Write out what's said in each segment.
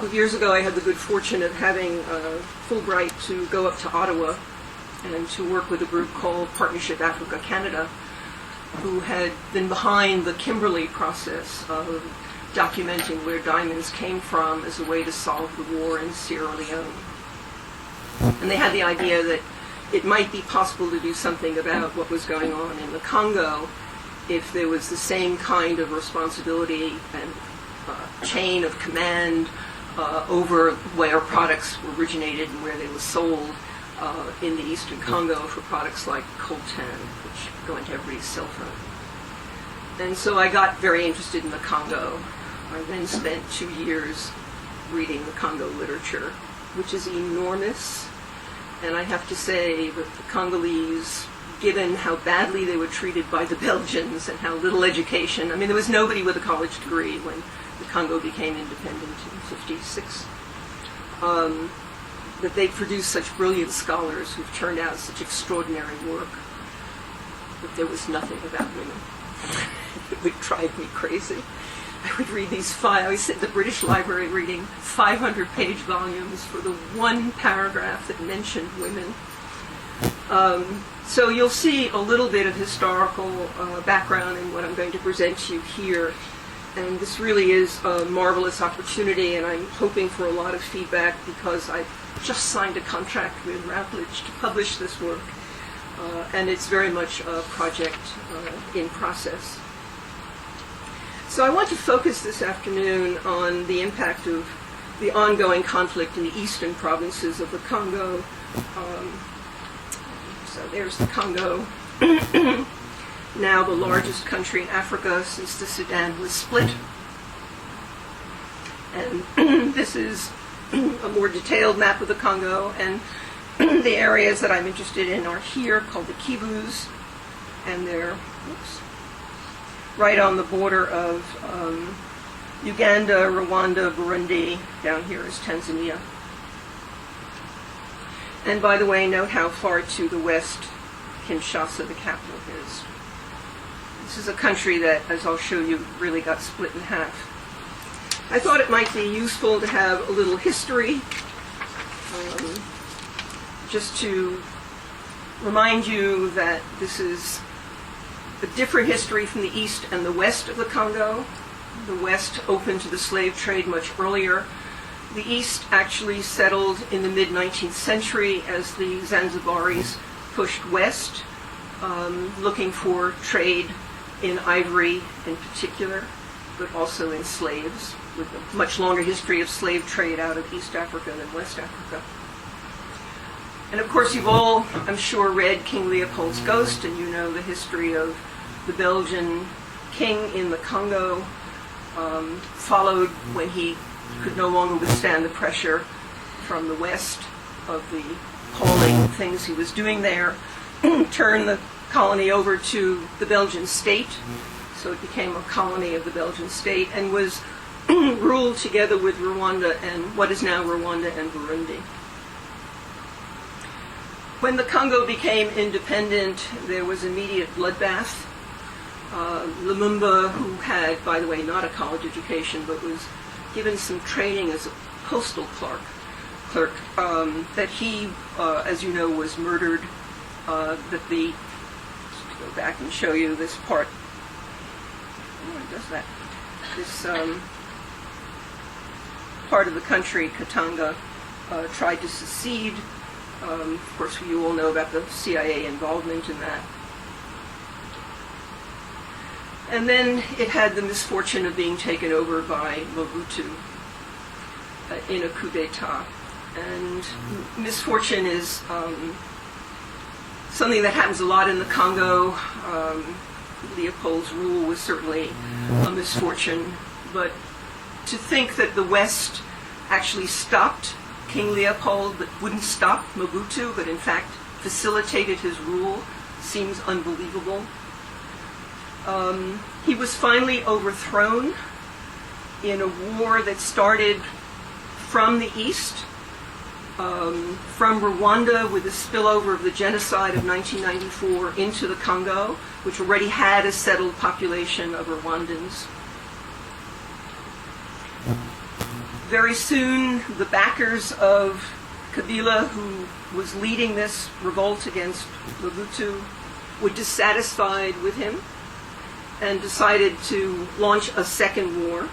of years ago, I had the good fortune of having Fulbright to go up to Ottawa and to work with a group called Partnership Africa-Canada, who had been behind the Kimberley process of documenting where diamonds came from as a way to solve the war in Sierra Leone. And they had the idea that it might be possible to do something about what was going on in the Congo if there was the same kind of responsibility and chain of command over where products originated and where they were sold in the eastern Congo for products like coltan, which go into everybody's cell phone. And so I got very interested in the Congo. I then spent 2 years reading the Congo literature, which is enormous. And I have to say that the Congolese, given how badly they were treated by the Belgians and how little education, I mean, there was nobody with a college degree when the Congo became independent in 1956, that they produced such brilliant scholars who've turned out such extraordinary work, that there was nothing about women. It would drive me crazy. I would read these files. I was at the British Library reading 500-page volumes for the one paragraph that mentioned women. So you'll see a little bit of historical background in what I'm going to present to you here. And this really is a marvelous opportunity, and I'm hoping for a lot of feedback because I just signed a contract with Routledge to publish this work. And it's very much a project in process. So I want to focus this afternoon on the impact of the ongoing conflict in the eastern provinces of the Congo. So there's the Congo, now the largest country in Africa since the Sudan was split. And this is a more detailed map of the Congo, and the areas that I'm interested in are here, called the Kivus, and they're right on the border of Uganda, Rwanda, Burundi. Down here is Tanzania. And by the way, note how far to the west Kinshasa, the capital, is. This is a country that, as I'll show you, really got split in half. I thought it might be useful to have a little history, just to remind you that this is a different history from the east and the west of the Congo. The west opened to the slave trade much earlier. The east actually settled in the mid-19th century as the Zanzibaris pushed west, looking for trade in ivory in particular, but also in slaves, with a much longer history of slave trade out of East Africa than West Africa. And of course you've all, I'm sure, read King Leopold's Ghost, and you know the history of the Belgian king in the Congo, followed when he could no longer withstand the pressure from the west of the appalling things he was doing there, turned the colony over to the Belgian state, so it became a colony of the Belgian state, and was ruled together with Rwanda and what is now Rwanda and Burundi. When the Congo became independent, there was immediate bloodbath. Lumumba, who had, by the way, not a college education, but was given some training as a postal clerk, that he, as you know, was murdered. That the, let's go back and show you this part. Oh, it does that. This part of the country, Katanga, tried to secede. Of course, you all know about the CIA involvement in that. And then it had the misfortune of being taken over by Mobutu in a coup d'etat. And misfortune is something that happens a lot in the Congo. Leopold's rule was certainly a misfortune. But to think that the West actually stopped King Leopold but wouldn't stop Mobutu, but in fact facilitated his rule, seems unbelievable. He was finally overthrown in a war that started from the east, from Rwanda, with the spillover of the genocide of 1994 into the Congo, which already had a settled population of Rwandans. Very soon, the backers of Kabila, who was leading this revolt against Mobutu, were dissatisfied with him and decided to launch a second war.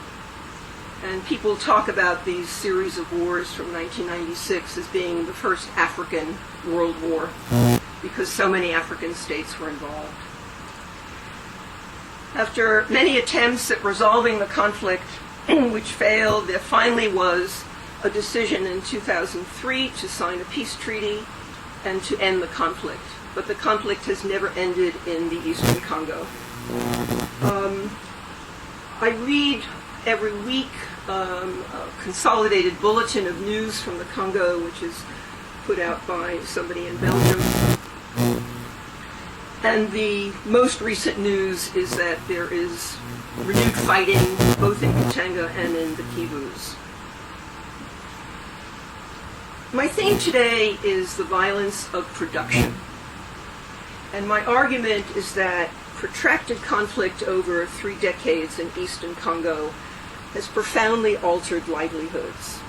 And people talk about these series of wars from 1996 as being the first African World War, because so many African states were involved. After many attempts at resolving the conflict, which failed, there finally was a decision in 2003 to sign a peace treaty and to end the conflict. But the conflict has never ended in the eastern Congo. I read every week a consolidated bulletin of news from the Congo, which is put out by somebody in Belgium. And the most recent news is that there is renewed fighting both in Katanga and in the Kivus. My theme today is the violence of production. And my argument is that protracted conflict over 3 decades in eastern Congo has profoundly altered livelihoods,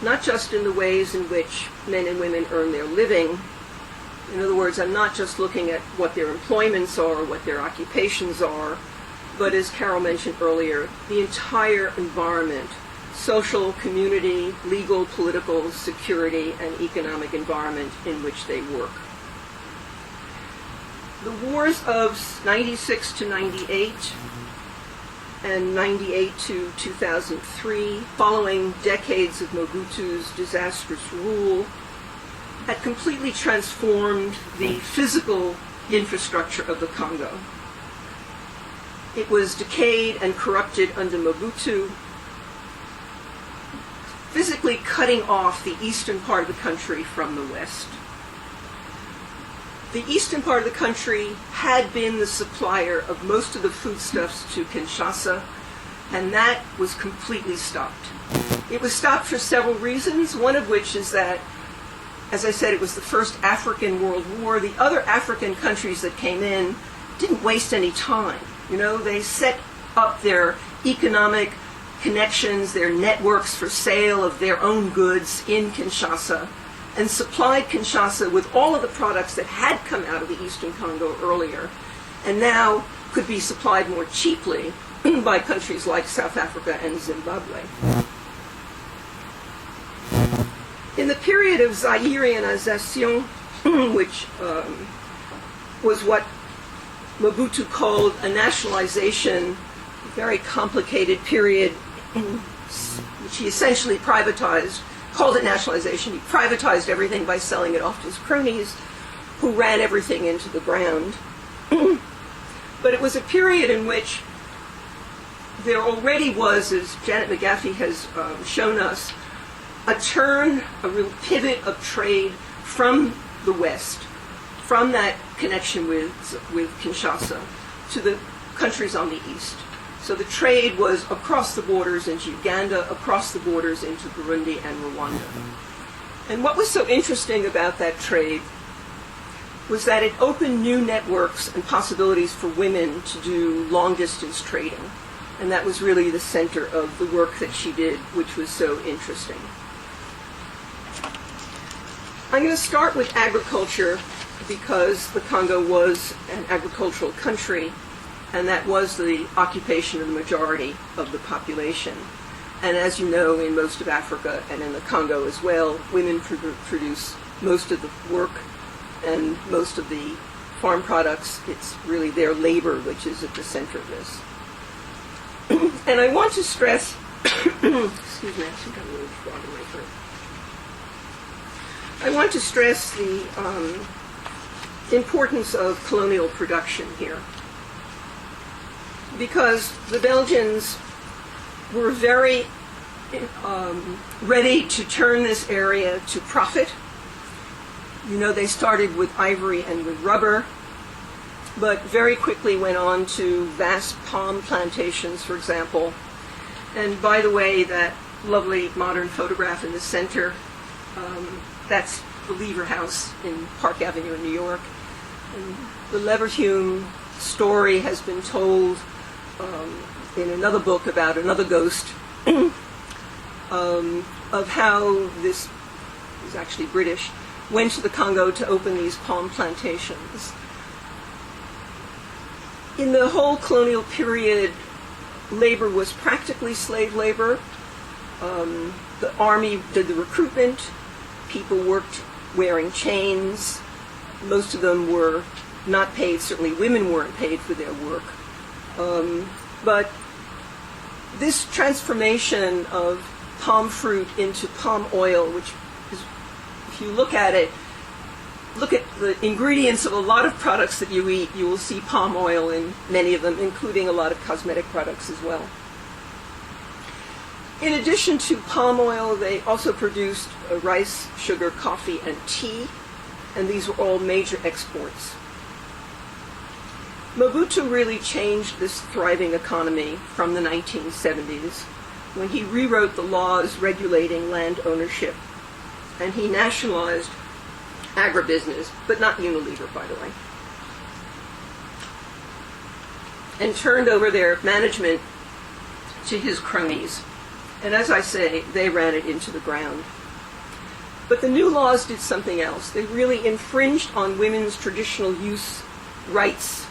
not just in the ways in which men and women earn their living. In other words, I'm not just looking at what their employments are, what their occupations are, but as Carol mentioned earlier, the entire environment, social, community, legal, political, security, and economic environment in which they work. The wars of 96 to 98 and 98 to 2003, following decades of Mobutu's disastrous rule, had completely transformed the physical infrastructure of the Congo. It was decayed and corrupted under Mobutu, physically cutting off the eastern part of the country from the west. The eastern part of the country had been the supplier of most of the foodstuffs to Kinshasa, and that was completely stopped. It was stopped for several reasons, one of which is that, as I said, it was the first African World War. The other African countries that came in didn't waste any time. You know, they set up their economic connections, their networks for sale of their own goods in Kinshasa, and supplied Kinshasa with all of the products that had come out of the eastern Congo earlier, and now could be supplied more cheaply by countries like South Africa and Zimbabwe. In the period of Zairianization, which was what Mobutu called a nationalization, a very complicated period, which he essentially privatized, called it nationalization. He privatized everything by selling it off to his cronies, who ran everything into the ground. But it was a period in which there already was, as Janet McGaffey has shown us, a turn, a real pivot of trade from the West, from that connection with Kinshasa, to the countries on the East. So the trade was across the borders into Uganda, across the borders into Burundi and Rwanda. And what was so interesting about that trade was that it opened new networks and possibilities for women to do long-distance trading. And that was really the center of the work that she did, which was so interesting. I'm going to start with agriculture because the Congo was an agricultural country, and that was the occupation of the majority of the population. And as you know, in most of Africa and in the Congo as well, women produce most of the work and most of the farm products. It's really their labor which is at the center of this. And I want to stress, excuse me, I think I'm a little frog in my throat. I want to stress the importance of colonial production here, because the Belgians were very ready to turn this area to profit. You know, they started with ivory and with rubber, but very quickly went on to vast palm plantations, for example. And by the way, that lovely modern photograph in the center, that's the Lever House in Park Avenue in New York. And the Leverhulme story has been told in another book about another ghost of how this is actually British, went to the Congo to open these palm plantations. In the whole colonial period, labor was practically slave labor. The army did the recruitment. People worked wearing chains. Most of them were not paid. Certainly women weren't paid for their work. But this transformation of palm fruit into palm oil, which is, if you look at it, look at the ingredients of a lot of products that you eat, you will see palm oil in many of them, including a lot of cosmetic products as well. In addition to palm oil, they also produced rice, sugar, coffee, and tea, and these were all major exports. Mobutu really changed this thriving economy from the 1970s when he rewrote the laws regulating land ownership, and he nationalized agribusiness, but not Unilever, by the way, and turned over their management to his cronies. And as I say, they ran it into the ground. But the new laws did something else. They really infringed on women's traditional use rights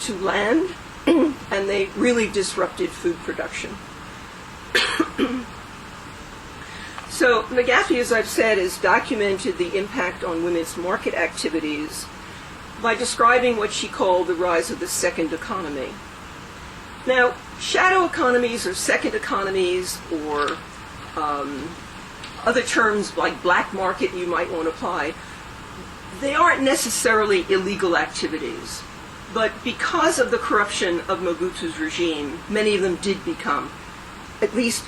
to land, and they really disrupted food production. So McGaffey, as I've said, has documented the impact on women's market activities by describing what she called the rise of the second economy. Now, shadow economies or second economies or other terms like black market you might want to apply, they aren't necessarily illegal activities. But because of the corruption of Mobutu's regime, many of them did become, at least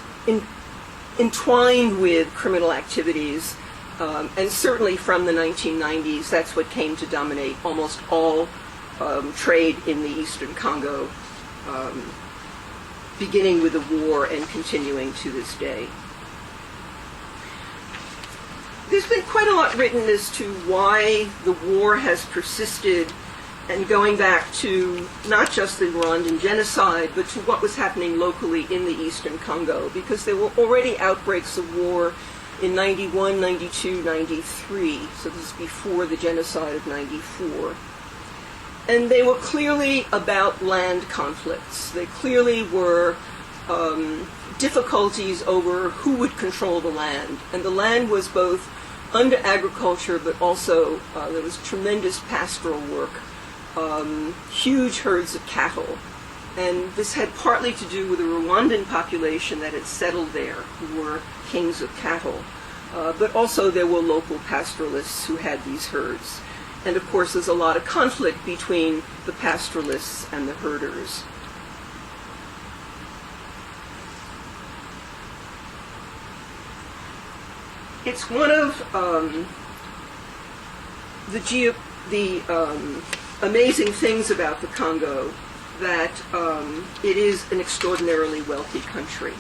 entwined with criminal activities, and certainly from the 1990s, that's what came to dominate almost all trade in the eastern Congo, beginning with the war and continuing to this day. There's been quite a lot written as to why the war has persisted, and going back to not just the Rwandan genocide, but to what was happening locally in the eastern Congo, because there were already outbreaks of war in 91, 92, 93, so this is before the genocide of 94. And they were clearly about land conflicts. They clearly were difficulties over who would control the land. And the land was both under agriculture, but also there was tremendous pastoral work. Huge herds of cattle. And this had partly to do with the Rwandan population that had settled there, who were kings of cattle. But also there were local pastoralists who had these herds. And of course there's a lot of conflict between the pastoralists and the herders. It's one of the amazing things about the Congo that it is an extraordinarily wealthy country.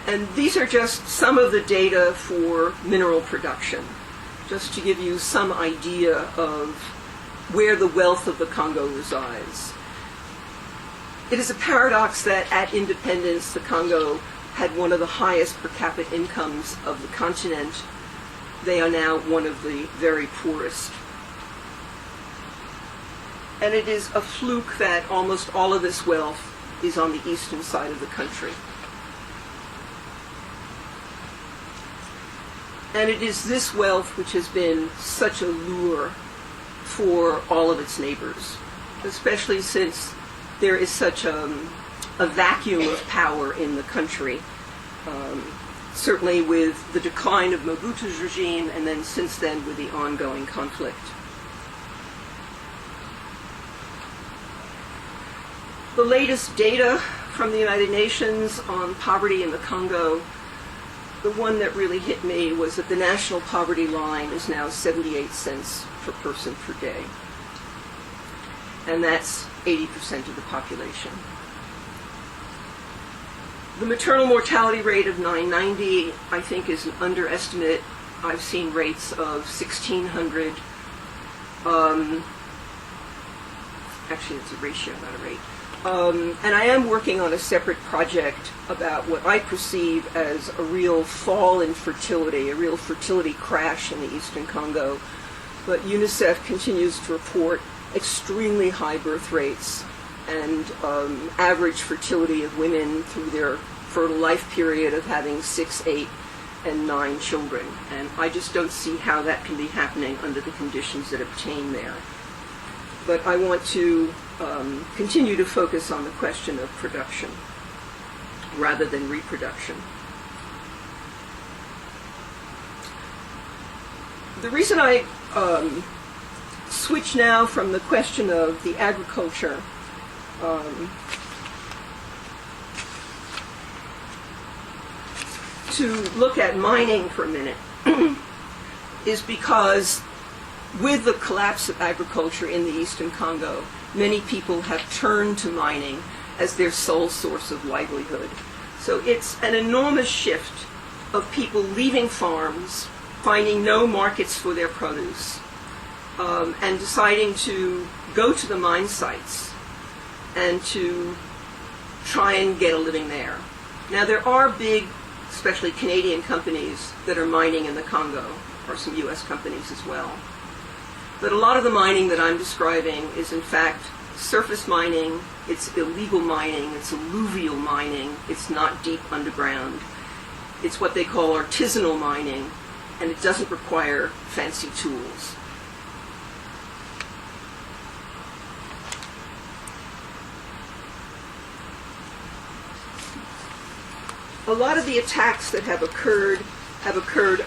And these are just some of the data for mineral production, just to give you some idea of where the wealth of the Congo resides. It is a paradox that at independence, the Congo had one of the highest per capita incomes of the continent. They are now one of the very poorest. And it is a fluke that almost all of this wealth is on the eastern side of the country. And it is this wealth which has been such a lure for all of its neighbors, especially since there is such a vacuum of power in the country, certainly with the decline of Mobutu's regime, and then since then with the ongoing conflict. The latest data from the United Nations on poverty in the Congo, the one that really hit me was that the national poverty line is now 78 cents per person per day. And that's 80% of the population. The maternal mortality rate of 990, I think, is an underestimate. I've seen rates of 1,600. Actually, it's a ratio, not a rate. And I am working on a separate project about what I perceive as a real fall in fertility, a real fertility crash in the eastern Congo. But UNICEF continues to report extremely high birth rates and average fertility of women through their fertile life period of having 6, 8, and 9 children. And I just don't see how that can be happening under the conditions that obtain there. But I want to continue to focus on the question of production rather than reproduction. The reason I switch now from the question of the agriculture to look at mining for a minute is because with the collapse of agriculture in the eastern Congo, many people have turned to mining as their sole source of livelihood. So it's an enormous shift of people leaving farms, finding no markets for their produce, and deciding to go to the mine sites and to try and get a living there. Now there are big, especially Canadian companies that are mining in the Congo, or some US companies as well. But a lot of the mining that I'm describing is in fact surface mining, it's illegal mining, it's alluvial mining, it's not deep underground. It's what they call artisanal mining, and it doesn't require fancy tools. A lot of the attacks that have occurred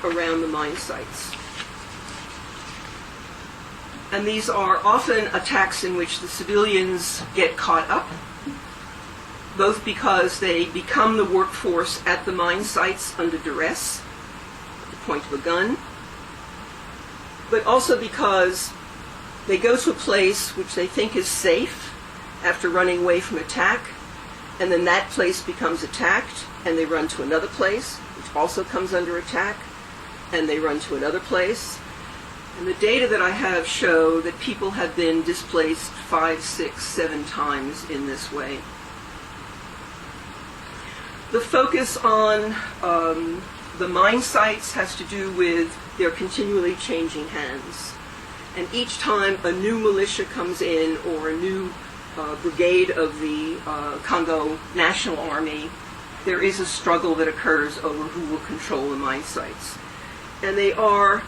around the mine sites. And these are often attacks in which the civilians get caught up, both because they become the workforce at the mine sites under duress, at the point of a gun, but also because they go to a place which they think is safe after running away from attack, and then that place becomes attacked, and they run to another place, which also comes under attack, and they run to another place. And the data that I have show that people have been displaced 5, 6, 7 times in this way. The focus on the mine sites has to do with their continually changing hands. And each time a new militia comes in or a new brigade of the Congo National Army, there is a struggle that occurs over who will control the mine sites. And they are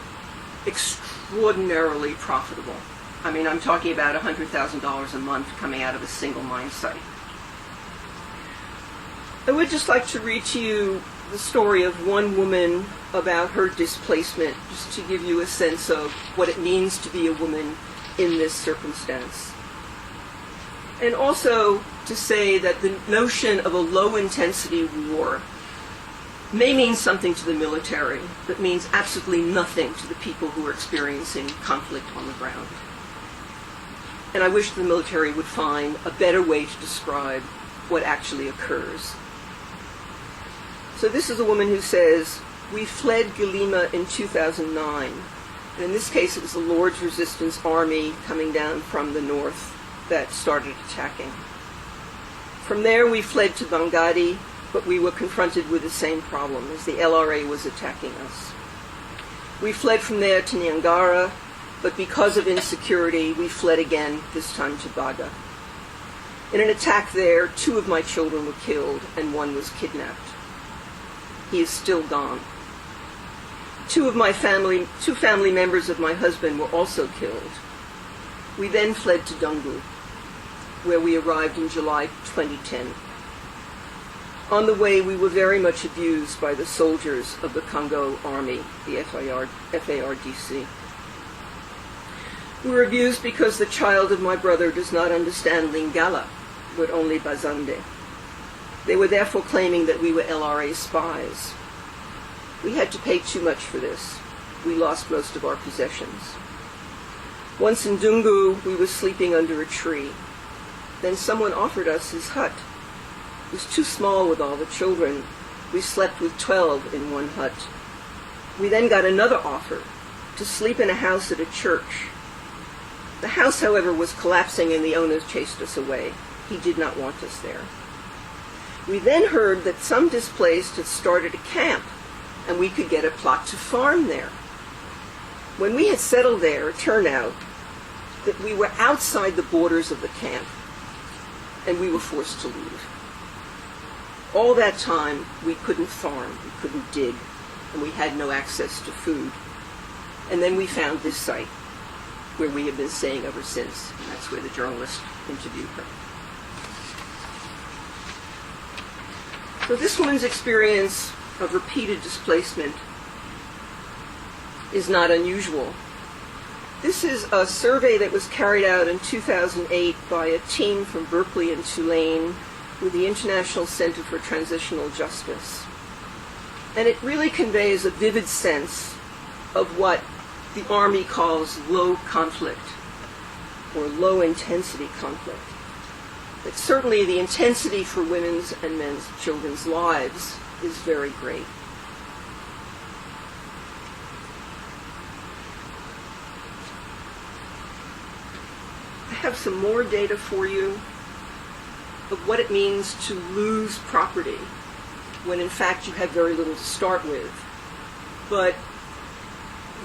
extraordinarily profitable. I mean, I'm talking about $100,000 a month coming out of a single mine site. I would just like to read to you the story of one woman about her displacement, just to give you a sense of what it means to be a woman in this circumstance. And also to say that the notion of a low-intensity war may mean something to the military, but means absolutely nothing to the people who are experiencing conflict on the ground. And I wish the military would find a better way to describe what actually occurs. So this is a woman who says, "We fled Galima in 2009. And in this case, it was the Lord's Resistance Army coming down from the north that started attacking. From there, we fled to Bangadi, but we were confronted with the same problem as the LRA was attacking us. We fled from there to Nyangara, but because of insecurity, we fled again, this time to Baga. In an attack there, 2 of my children were killed and 1 was kidnapped. He is still gone. 2 family members of my husband were also killed. We then fled to Dungu, where we arrived in July 2010. On the way, we were very much abused by the soldiers of the Congo Army, the FARDC. We were abused because the child of my brother does not understand Lingala, but only Bazande. They were therefore claiming that we were LRA spies. We had to pay too much for this. We lost most of our possessions. Once in Dungu, we were sleeping under a tree. Then someone offered us his hut. It was too small with all the children. We slept with 12 in one hut. We then got another offer to sleep in a house at a church. The house, however, was collapsing and the owners chased us away. He did not want us there. We then heard that some displaced had started a camp and we could get a plot to farm there. When we had settled there, it turned out that we were outside the borders of the camp and we were forced to leave. All that time, we couldn't farm, we couldn't dig, and we had no access to food. And then we found this site, where we have been staying ever since. And that's where the journalist interviewed her. So this woman's experience of repeated displacement is not unusual. This is a survey that was carried out in 2008 by a team from Berkeley and Tulane with the International Center for Transitional Justice. And it really conveys a vivid sense of what the Army calls low conflict, or low intensity conflict. But certainly the intensity for women's and men's children's lives is very great. I have some more data for you of what it means to lose property when in fact you have very little to start with. But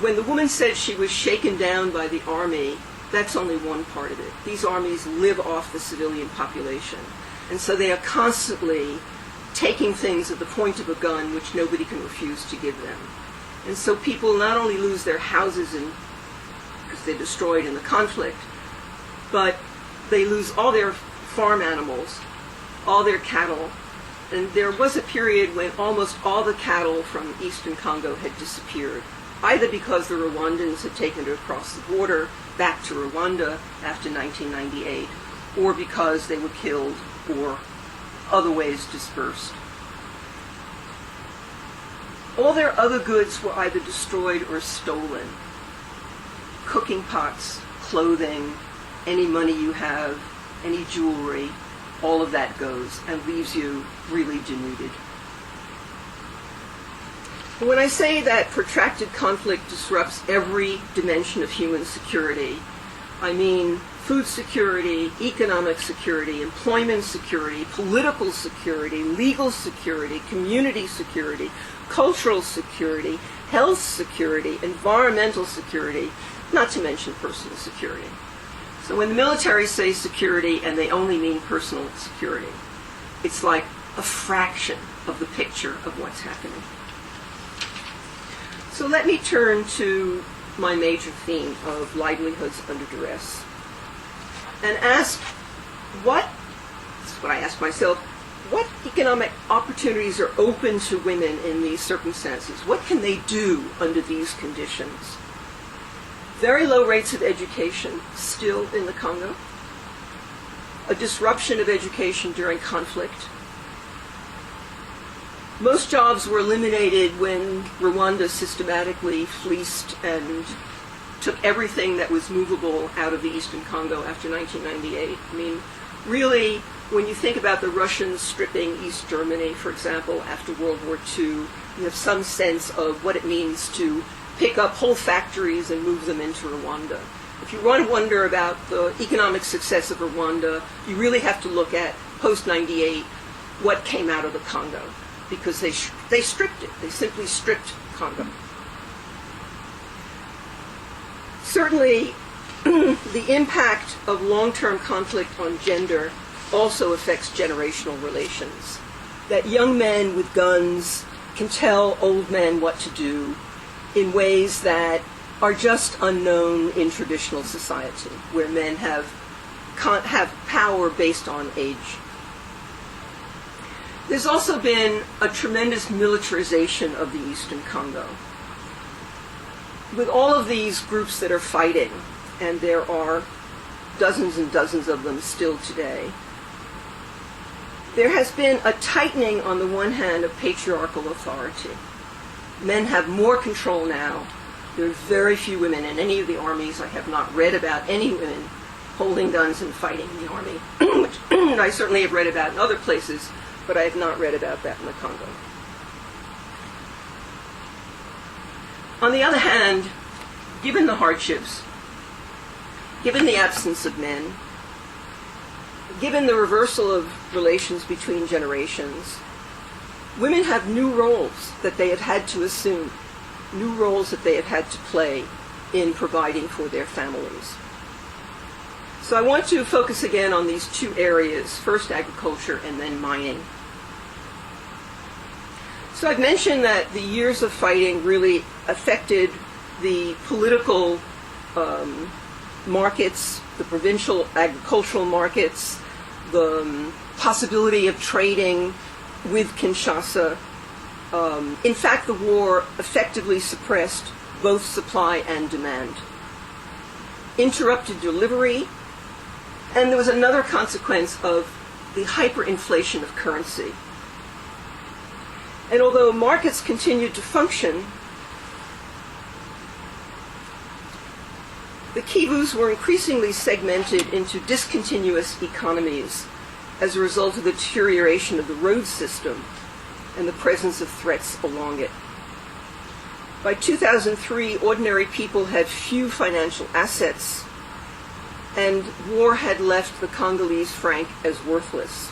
when the woman said she was shaken down by the army, that's only one part of it. These armies live off the civilian population. And so they are constantly taking things at the point of a gun which nobody can refuse to give them. And so people not only lose their houses because they're destroyed in the conflict, but they lose all their farm animals, all their cattle. And there was a period when almost all the cattle from eastern Congo had disappeared, either because the Rwandans had taken it across the border back to Rwanda after 1998, or because they were killed or other ways dispersed. All their other goods were either destroyed or stolen. Cooking pots, clothing, any money you have, any jewelry, all of that goes and leaves you really denuded. When I say that protracted conflict disrupts every dimension of human security, I mean food security, economic security, employment security, political security, legal security, community security, cultural security, health security, environmental security, not to mention personal security. So when the military say security and they only mean personal security, it's like a fraction of the picture of what's happening. So let me turn to my major theme of livelihoods under duress and ask this is what I ask myself, what economic opportunities are open to women in these circumstances? What can they do under these conditions? Very low rates of education still in the Congo, a disruption of education during conflict. Most jobs were eliminated when Rwanda systematically fleeced and took everything that was movable out of the eastern Congo after 1998. I mean, really, when you think about the Russians stripping East Germany, for example, after World War II, you have some sense of what it means to pick up whole factories and move them into Rwanda. If you want to wonder about the economic success of Rwanda, you really have to look at post-98, what came out of the Congo, because they stripped it. They simply stripped Congo. Certainly, the impact of long-term conflict on gender also affects generational relations. That young men with guns can tell old men what to do in ways that are just unknown in traditional society, where men have power based on age. There's also been a tremendous militarization of the eastern Congo. With all of these groups that are fighting, and there are dozens and dozens of them still today, there has been a tightening on the one hand of patriarchal authority. Men have more control now. There are very few women in any of the armies. I have not read about any women holding guns and fighting in the army, which I certainly have read about in other places, but I have not read about that in the Congo. On the other hand, given the hardships, given the absence of men, given the reversal of relations between generations, women have new roles that they have had to assume, new roles that they have had to play in providing for their families. So I want to focus again on these two areas, first agriculture and then mining. So I've mentioned that the years of fighting really affected the political markets, the provincial agricultural markets, the possibility of trading with Kinshasa. In fact, the war effectively suppressed both supply and demand, interrupted delivery, and there was another consequence of the hyperinflation of currency. And although markets continued to function, the Kivus were increasingly segmented into discontinuous economies as a result of the deterioration of the road system and the presence of threats along it. By 2003, ordinary people had few financial assets, and war had left the Congolese franc as worthless.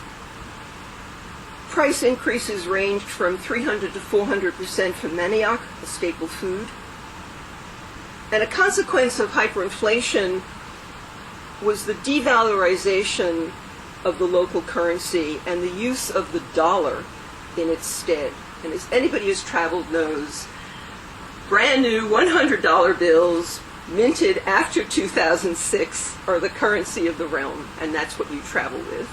Price increases ranged from 300 to 400% for manioc, a staple food. And a consequence of hyperinflation was the devalorization of the local currency and the use of the dollar in its stead. And as anybody who's traveled knows, brand new $100 bills minted after 2006 are the currency of the realm, and that's what you travel with.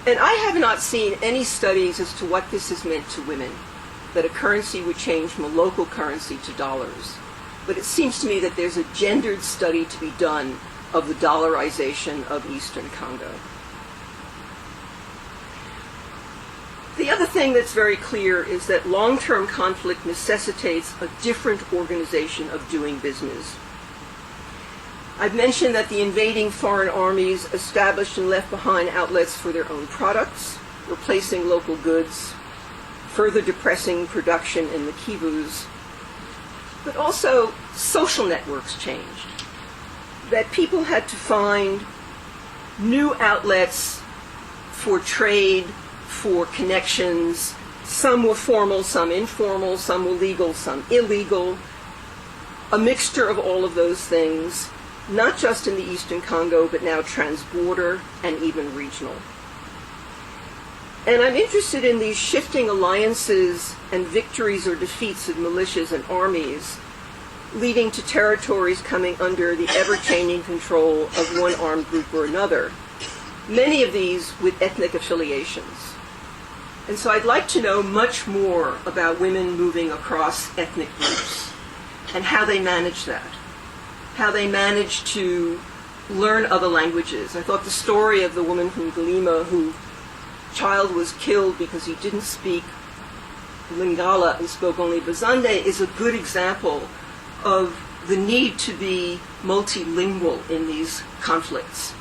And I have not seen any studies as to what this has meant to women, that a currency would change from a local currency to dollars. But it seems to me that there's a gendered study to be done of the dollarization of Eastern Congo. The other thing that's very clear is that long-term conflict necessitates a different organization of doing business. I've mentioned that the invading foreign armies established and left behind outlets for their own products, replacing local goods, further depressing production in the Kivus. But also, social networks changed. That people had to find new outlets for trade, for connections. Some were formal, some informal, some were legal, some illegal. A mixture of all of those things, not just in the Eastern Congo, but now transborder and even regional. And I'm interested in these shifting alliances and victories or defeats of militias and armies, leading to territories coming under the ever-changing control of one armed group or another, many of these with ethnic affiliations. And so I'd like to know much more about women moving across ethnic groups and how they manage that, how they manage to learn other languages. I thought the story of the woman from Galima whose child was killed because he didn't speak Lingala and spoke only Bazande is a good example of the need to be multilingual in these conflicts,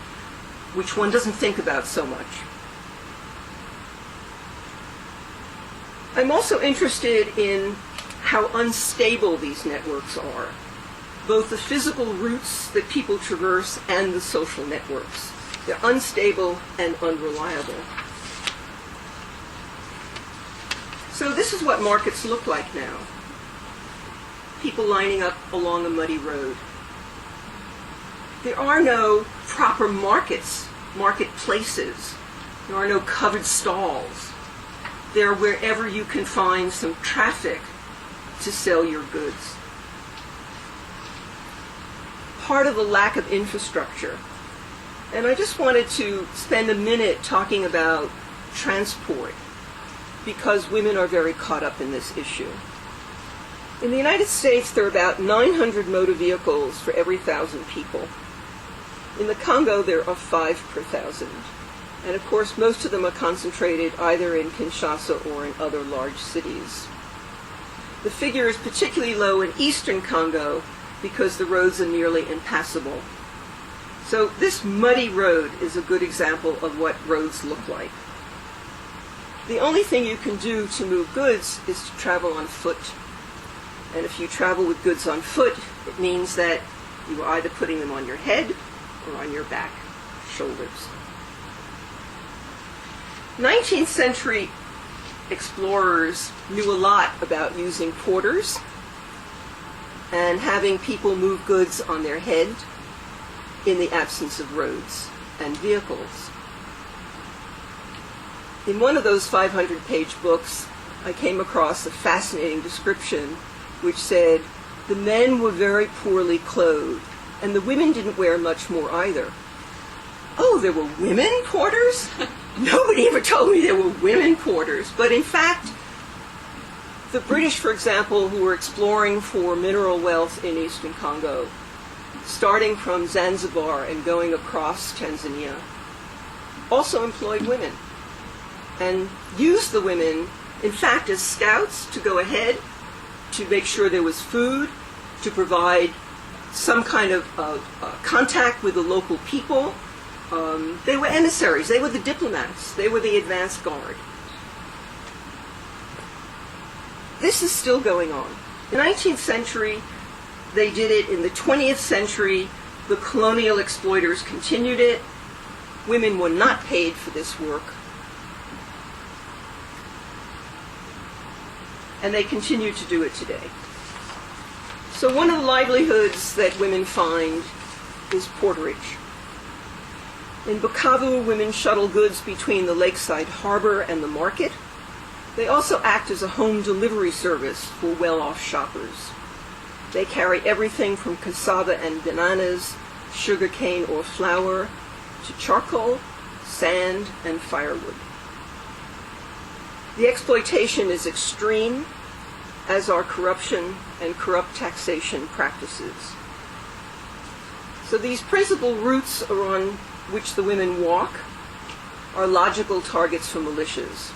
which one doesn't think about so much. I'm also interested in how unstable these networks are, both the physical routes that people traverse and the social networks. They're unstable and unreliable. So this is what markets look like now. People lining up along a muddy road. There are no proper markets, marketplaces. There are no covered stalls. They're wherever you can find some traffic to sell your goods. Part of the lack of infrastructure. And I just wanted to spend a minute talking about transport, because women are very caught up in this issue. In the United States, there are about 900 motor vehicles for every 1,000 people. In the Congo, there are 5 per 1,000. And of course, most of them are concentrated either in Kinshasa or in other large cities. The figure is particularly low in eastern Congo because the roads are nearly impassable. So this muddy road is a good example of what roads look like. The only thing you can do to move goods is to travel on foot. And if you travel with goods on foot, it means that You were either putting them on your head or on your back, shoulders. 19th century explorers knew a lot about using porters and having people move goods on their head in the absence of roads and vehicles. In one of those 500-page books, I came across a fascinating description which said, the men were very poorly clothed, and the women didn't wear much more either. Oh, there were women porters? Nobody ever told me there were women porters. But in fact, the British, for example, who were exploring for mineral wealth in eastern Congo, starting from Zanzibar and going across Tanzania, also employed women and used the women, in fact, as scouts to go ahead, to make sure there was food, to provide some kind of contact with the local people. They were emissaries. They were the diplomats. They were the advance guard. This is still going on. In the 19th century, they did it. In the 20th century, the colonial exploiters continued it. Women were not paid for this work. And they continue to do it today. So one of the livelihoods that women find is porterage. In Bukavu, women shuttle goods between the lakeside harbor and the market. They also act as a home delivery service for well-off shoppers. They carry everything from cassava and bananas, sugarcane or flour, to charcoal, sand, and firewood. The exploitation is extreme, as are corruption and corrupt taxation practices. So these principal routes on which the women walk are logical targets for militias.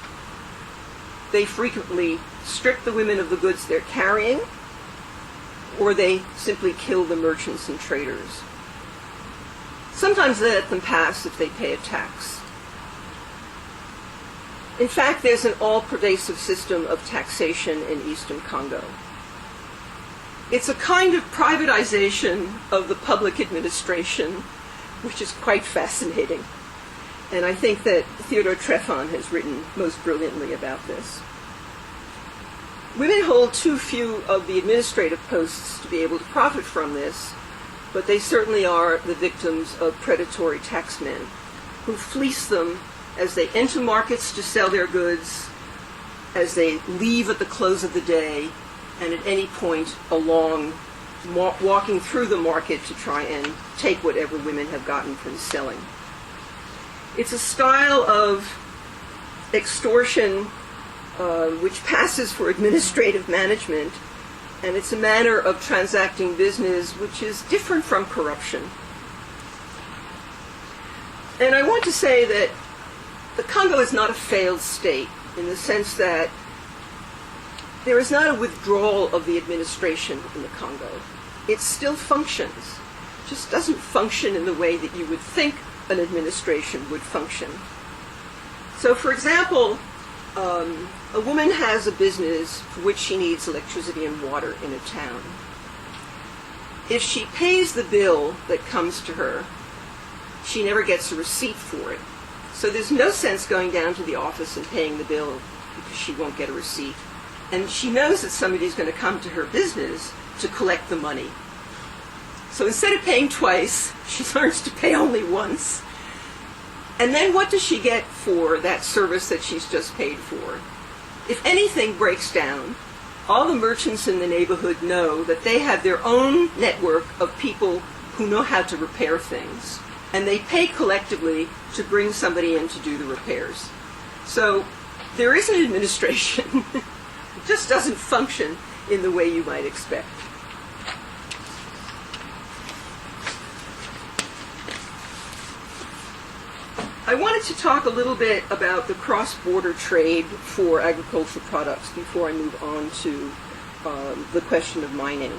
They frequently strip the women of the goods they're carrying, or they simply kill the merchants and traders. Sometimes they let them pass if they pay a tax. In fact, there's an all-pervasive system of taxation in eastern Congo. It's a kind of privatization of the public administration, which is quite fascinating. And I think that Theodore Treffon has written most brilliantly about this. Women hold too few of the administrative posts to be able to profit from this, but they certainly are the victims of predatory taxmen who fleece them as they enter markets to sell their goods, as they leave at the close of the day, and at any point along walking through the market to try and take whatever women have gotten from selling. It's a style of extortion which passes for administrative management, and it's a manner of transacting business which is different from corruption. And I want to say that the Congo is not a failed state in the sense that there is not a withdrawal of the administration in the Congo. It still functions. It just doesn't function in the way that you would think an administration would function. So, for example, a woman has a business for which she needs electricity and water in a town. If she pays the bill that comes to her, she never gets a receipt for it. So there's no sense going down to the office and paying the bill because she won't get a receipt. And she knows that somebody's going to come to her business to collect the money. So instead of paying twice, she learns to pay only once. And then what does she get for that service that she's just paid for? If anything breaks down, all the merchants in the neighborhood know that they have their own network of people who know how to repair things. And they pay collectively to bring somebody in to do the repairs. So there is an administration. It just doesn't function in the way you might expect. I wanted to talk a little bit about the cross-border trade for agricultural products before I move on to the question of mining.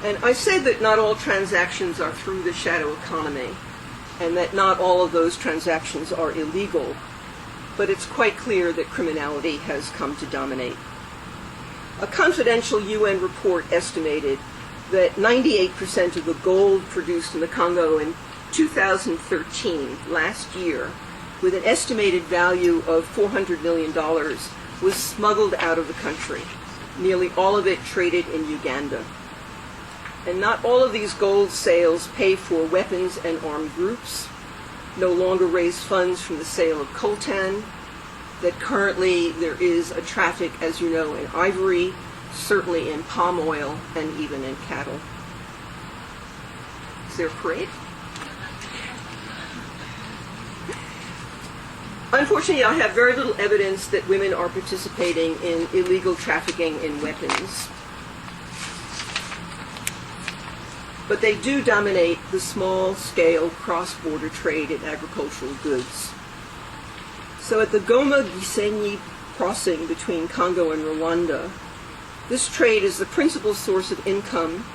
And I said that not all transactions are through the shadow economy, and that not all of those transactions are illegal, but it's quite clear that criminality has come to dominate. A confidential UN report estimated that 98% of the gold produced in the Congo in 2013, last year, with an estimated value of $400 million, was smuggled out of the country. Nearly all of it traded in Uganda. And not all of these gold sales pay for weapons and armed groups, no longer raise funds from the sale of coltan, that currently there is a traffic, as you know, in ivory, certainly in palm oil, and even in cattle. Is there a parade? Unfortunately, I have very little evidence that women are participating in illegal trafficking in weapons. But they do dominate the small-scale cross-border trade in agricultural goods. So at the Goma-Gisenyi crossing between Congo and Rwanda, this trade is the principal source of income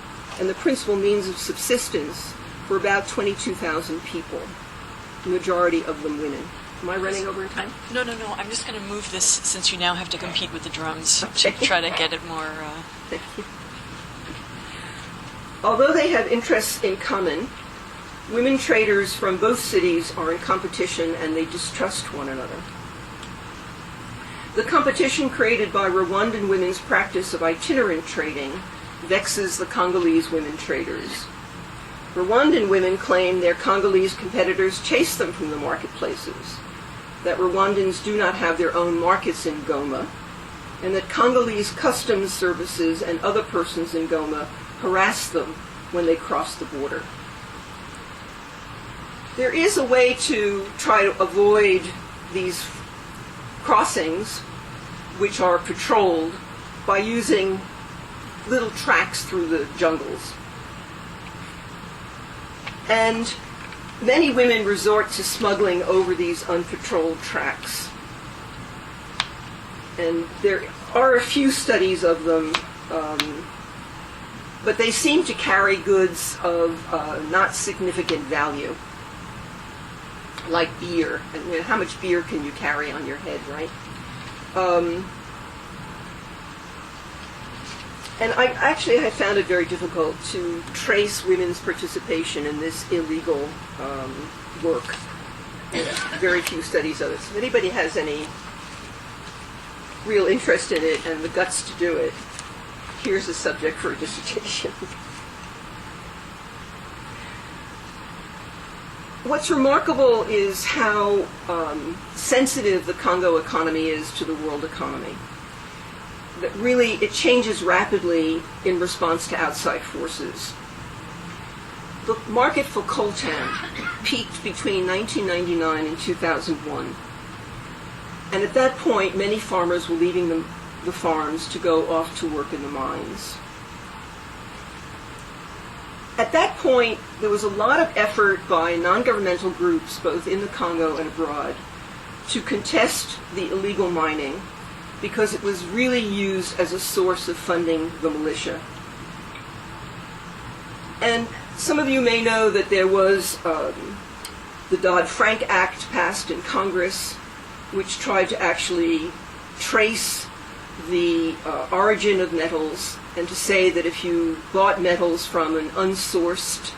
and the principal means of subsistence for about 22,000 people, the majority of them women. Am I running over in time? No. I'm just going to move this since you now have to compete with the drums to try to get it more... Thank you. Although they have interests in common, women traders from both cities are in competition and they distrust one another. The competition created by Rwandan women's practice of itinerant trading vexes the Congolese women traders. Rwandan women claim their Congolese competitors chase them from the marketplaces, that Rwandans do not have their own markets in Goma, and that Congolese customs services and other persons in Goma harass them when they cross the border. There is a way to try to avoid these crossings, which are patrolled, by using little tracks through the jungles. And many women resort to smuggling over these unpatrolled tracks. And there are a few studies of them, but they seem to carry goods of not significant value, like beer. And how much beer can you carry on your head, right? And I found it very difficult to trace women's participation in this illegal work. There's very few studies of it. So if anybody has any real interest in it and the guts to do it, here's a subject for a dissertation. What's remarkable is how sensitive the Congo economy is to the world economy. That really it changes rapidly in response to outside forces. The market for coltan peaked between 1999 and 2001. And at that point, many farmers were leaving the farms to go off to work in the mines. At that point, there was a lot of effort by non-governmental groups, both in the Congo and abroad, to contest the illegal mining because it was really used as a source of funding the militia. And some of you may know that there was the Dodd-Frank Act passed in Congress, which tried to actually trace the origin of metals and to say that if you bought metals from an unsourced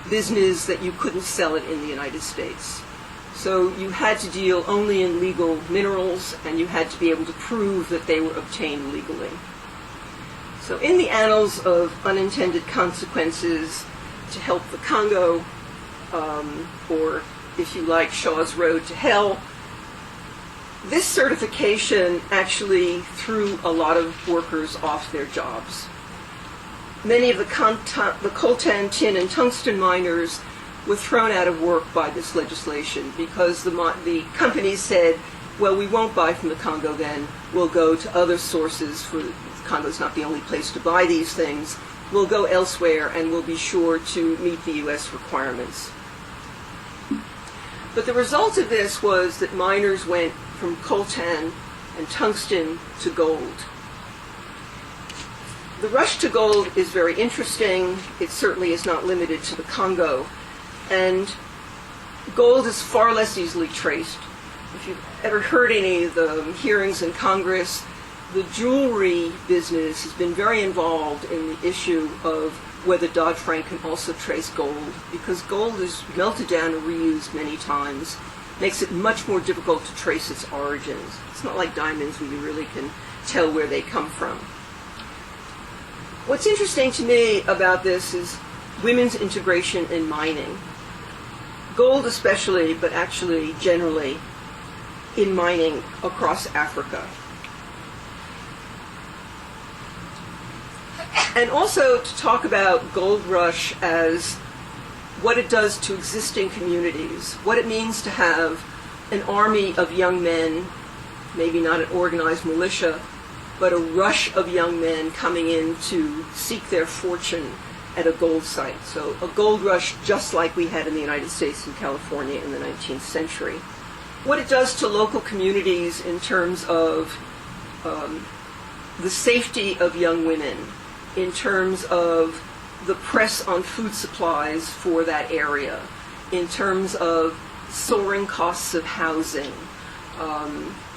business that you couldn't sell it in the United States. So you had to deal only in legal minerals and you had to be able to prove that they were obtained legally. So in the annals of unintended consequences to help the Congo, or if you like, Shaw's Road to Hell, this certification actually threw a lot of workers off their jobs. Many of the coltan, tin, and tungsten miners were thrown out of work by this legislation because the companies said, well, we won't buy from the Congo then, we'll go to other sources, for Congo's not the only place to buy these things, we'll go elsewhere and we'll be sure to meet the U.S. requirements. But the result of this was that miners went from coltan and tungsten to gold. The rush to gold is very interesting. It certainly is not limited to the Congo. And gold is far less easily traced. If you've ever heard any of the hearings in Congress, the jewelry business has been very involved in the issue of whether Dodd-Frank can also trace gold, because gold is melted down and reused many times, makes it much more difficult to trace its origins. It's not like diamonds where you really can tell where they come from. What's interesting to me about this is women's integration in mining. Gold especially, but actually generally in mining across Africa. And also to talk about gold rush as what it does to existing communities, what it means to have an army of young men, maybe not an organized militia, but a rush of young men coming in to seek their fortune at a gold site. So a gold rush just like we had in the United States and California in the 19th century. What it does to local communities in terms of the safety of young women, in terms of the press on food supplies for that area, in terms of soaring costs of housing,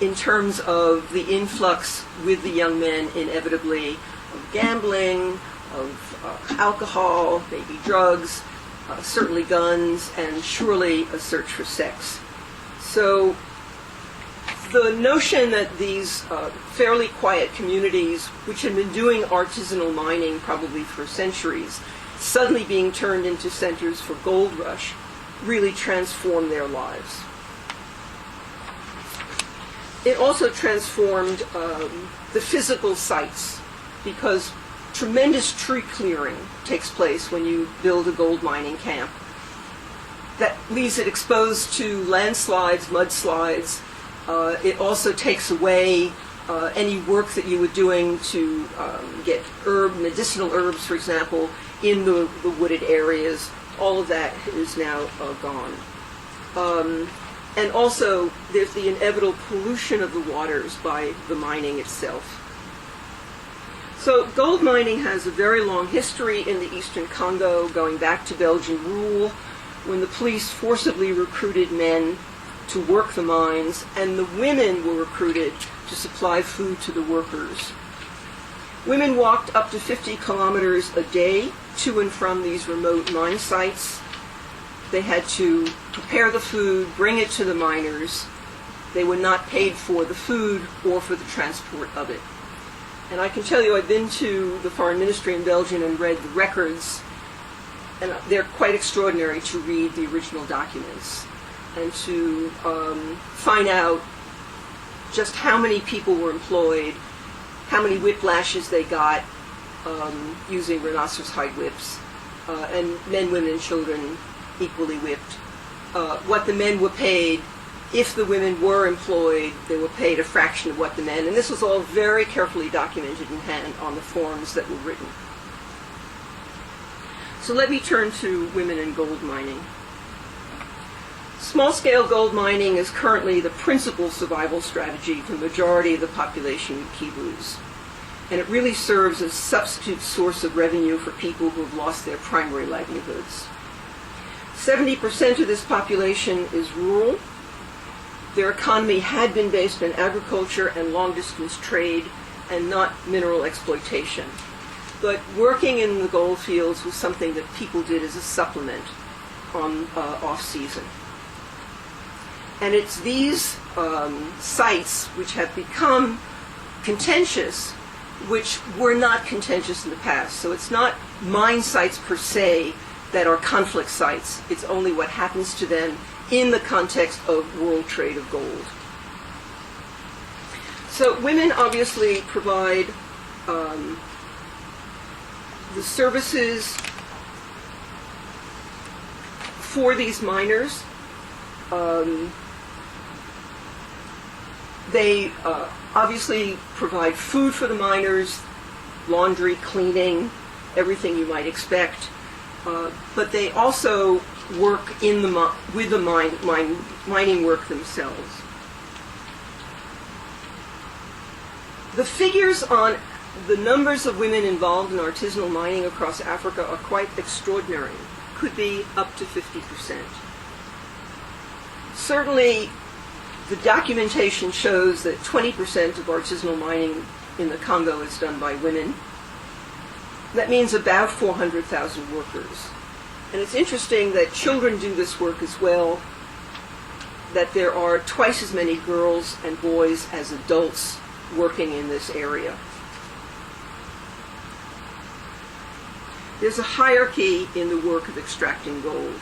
in terms of the influx with the young men inevitably of gambling, of alcohol, maybe drugs, certainly guns, and surely a search for sex. So the notion that these fairly quiet communities, which had been doing artisanal mining probably for centuries, suddenly being turned into centers for gold rush, really transformed their lives. It also transformed the physical sites, because tremendous tree clearing takes place when you build a gold mining camp. That leaves it exposed to landslides, mudslides. It also takes away any work that you were doing to get medicinal herbs, for example, in the wooded areas. All of that is now gone. And also, there's the inevitable pollution of the waters by the mining itself. So gold mining has a very long history in the eastern Congo, going back to Belgian rule, when the police forcibly recruited men to work the mines, and the women were recruited to supply food to the workers. Women walked up to 50 kilometers a day to and from these remote mine sites. They had to prepare the food, bring it to the miners. They were not paid for the food or for the transport of it. And I can tell you, I've been to the foreign ministry in Belgium and read the records, and they're quite extraordinary to read the original documents and to find out just how many people were employed, how many whiplashes they got using rhinoceros hide whips, and men, women, and children equally whipped. What the men were paid. If the women were employed, they were paid a fraction of what the men, and this was all very carefully documented in hand on the forms that were written. So let me turn to women in gold mining. Small-scale gold mining is currently the principal survival strategy for the majority of the population of Kivus, and it really serves as a substitute source of revenue for people who have lost their primary livelihoods. 70% of this population is rural. Their economy had been based on agriculture and long-distance trade and not mineral exploitation. But working in the gold fields was something that people did as a supplement on off-season. And it's these sites which have become contentious, which were not contentious in the past. So it's not mine sites per se that are conflict sites. It's only what happens to them in the context of world trade of gold. So women obviously provide the services for these miners. They obviously provide food for the miners, laundry, cleaning, everything you might expect. But they also work in with the mining work themselves. The figures on the numbers of women involved in artisanal mining across Africa are quite extraordinary. Could be up to 50%. Certainly, The documentation shows that 20% of artisanal mining in the Congo is done by women. That means about 400,000 workers. And it's interesting that children do this work as well, that there are twice as many girls and boys as adults working in this area. There's a hierarchy in the work of extracting gold.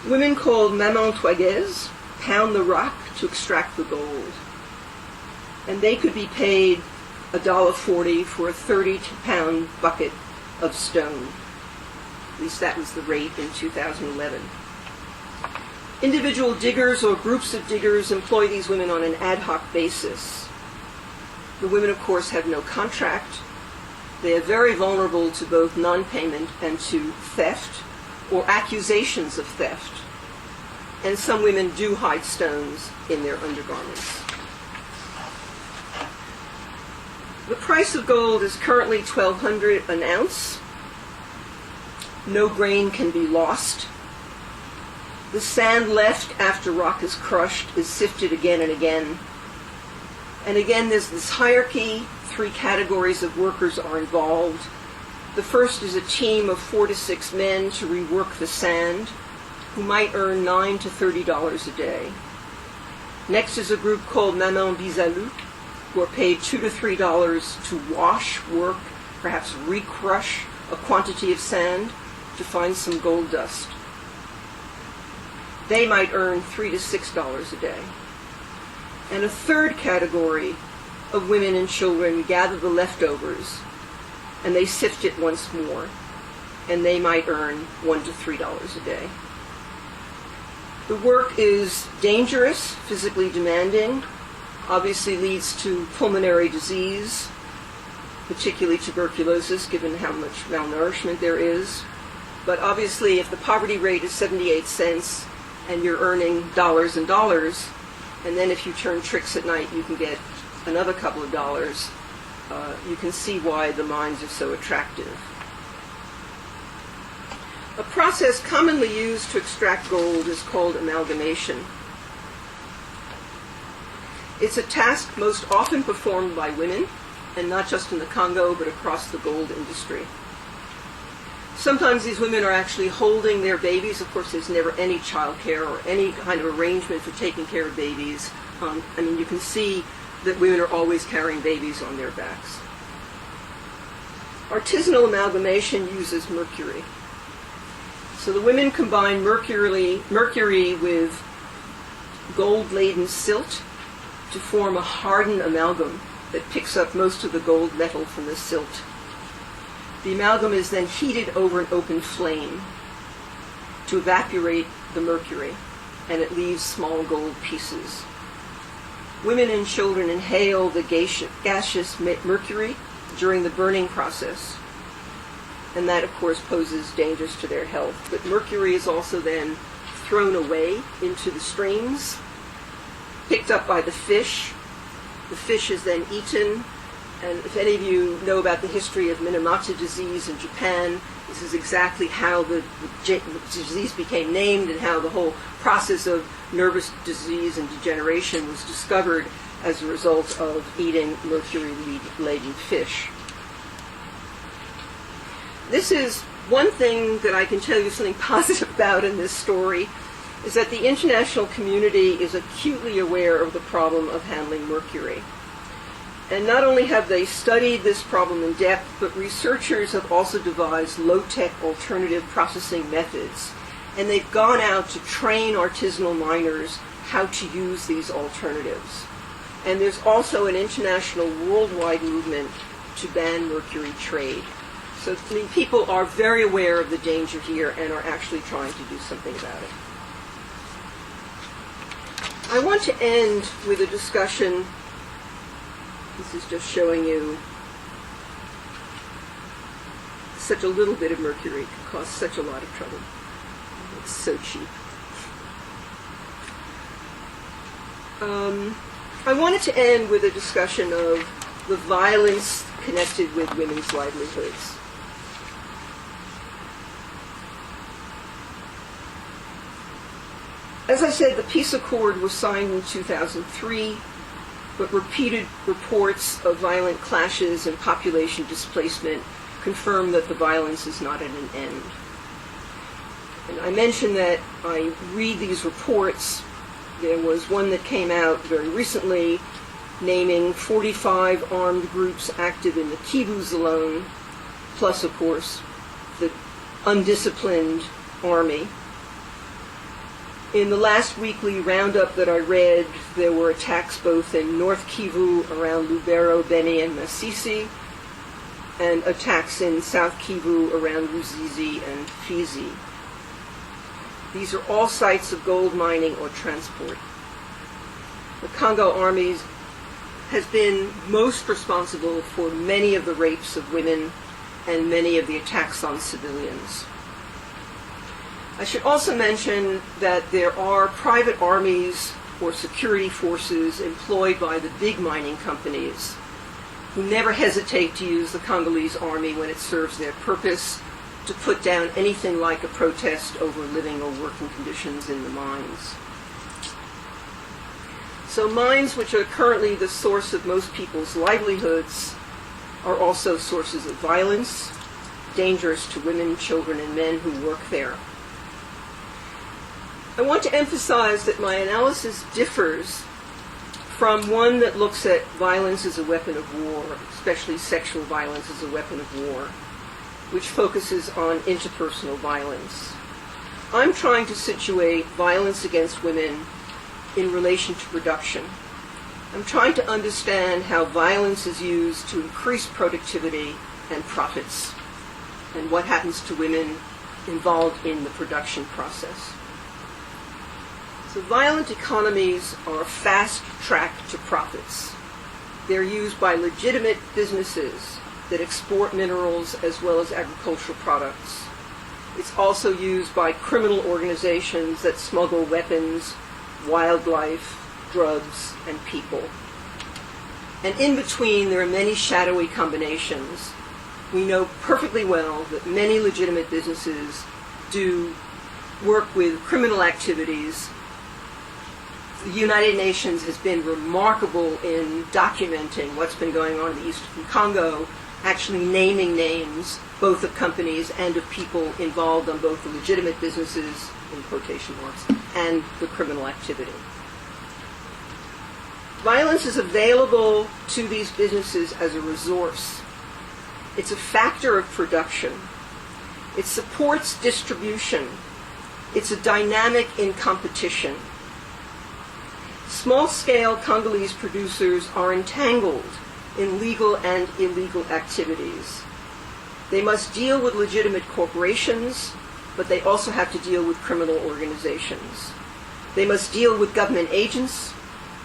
Women called maman twagueuses pound the rock to extract the gold. And they could be paid $1.40 for a 30-pound bucket of stone. At least that was the rate in 2011. Individual diggers or groups of diggers employ these women on an ad hoc basis. The women, of course, have no contract. They are very vulnerable to both non-payment and to theft or accusations of theft. And some women do hide stones in their undergarments. The price of gold is currently $1,200 an ounce. No grain can be lost. The sand left after rock is crushed is sifted again and again. And again, there's this hierarchy. 3 categories of workers are involved. The first is a team of 4 to 6 men to rework the sand, who might earn $9 to $30 a day. Next is a group called Maman Bizalou, who are paid $2 to $3 to wash, work, perhaps recrush a quantity of sand to find some gold dust. They might earn $3 to $6 a day. And a third category of women and children gather the leftovers, and they sift it once more, and they might earn $1 to $3 a day. The work is dangerous, physically demanding, obviously leads to pulmonary disease, particularly tuberculosis, given how much malnourishment there is. But obviously, if the poverty rate is 78 cents and you're earning dollars and dollars, and then if you turn tricks at night, you can get another couple of dollars, you can see why the mines are so attractive. A process commonly used to extract gold is called amalgamation. It's a task most often performed by women, and not just in the Congo, but across the gold industry. Sometimes these women are actually holding their babies. Of course, there's never any child care or any kind of arrangement for taking care of babies. You can see that women are always carrying babies on their backs. Artisanal amalgamation uses mercury. So the women combine mercury with gold-laden silt to form a hardened amalgam that picks up most of the gold metal from the silt. The amalgam is then heated over an open flame to evaporate the mercury, and it leaves small gold pieces. Women and children inhale the gaseous mercury during the burning process, and that, of course, poses dangers to their health. But mercury is also then thrown away into the streams, picked up by the fish. The fish is then eaten, and if any of you know about the history of Minamata disease in Japan, this is exactly how the disease became named and how the whole process of nervous disease and degeneration was discovered as a result of eating mercury-laden fish. This is one thing that I can tell you something positive about in this story, is that the international community is acutely aware of the problem of handling mercury. And not only have they studied this problem in depth, but researchers have also devised low-tech alternative processing methods. And they've gone out to train artisanal miners how to use these alternatives. And there's also an international worldwide movement to ban mercury trade. So people are very aware of the danger here and are actually trying to do something about it. I want to end with a discussion. This is just showing you such a little bit of mercury can cause such a lot of trouble. It's so cheap. I wanted to end with a discussion of the violence connected with women's livelihoods. As I said, the peace accord was signed in 2003, but repeated reports of violent clashes and population displacement confirm that the violence is not at an end. And I mentioned that I read these reports. There was one that came out very recently naming 45 armed groups active in the Kivus alone, plus, of course, the undisciplined army. In the last weekly roundup that I read, there were attacks both in North Kivu around Lubero, Beni, and Masisi, and attacks in South Kivu around Ruzizi and Fizi. These are all sites of gold mining or transport. The Congo army has been most responsible for many of the rapes of women and many of the attacks on civilians. I should also mention that there are private armies or security forces employed by the big mining companies who never hesitate to use the Congolese army when it serves their purpose to put down anything like a protest over living or working conditions in the mines. So mines, which are currently the source of most people's livelihoods, are also sources of violence, dangerous to women, children, and men who work there. I want to emphasize that my analysis differs from one that looks at violence as a weapon of war, especially sexual violence as a weapon of war, which focuses on interpersonal violence. I'm trying to situate violence against women in relation to production. I'm trying to understand how violence is used to increase productivity and profits, and what happens to women involved in the production process. So violent economies are a fast track to profits. They're used by legitimate businesses that export minerals as well as agricultural products. It's also used by criminal organizations that smuggle weapons, wildlife, drugs, and people. And in between, there are many shadowy combinations. We know perfectly well that many legitimate businesses do work with criminal activities. The United Nations has been remarkable in documenting what's been going on in the eastern Congo, actually naming names, both of companies and of people involved on both the legitimate businesses, in quotation marks, and the criminal activity. Violence is available to these businesses as a resource. It's a factor of production. It supports distribution. It's a dynamic in competition. Small-scale Congolese producers are entangled in legal and illegal activities. They must deal with legitimate corporations, but they also have to deal with criminal organizations. They must deal with government agents,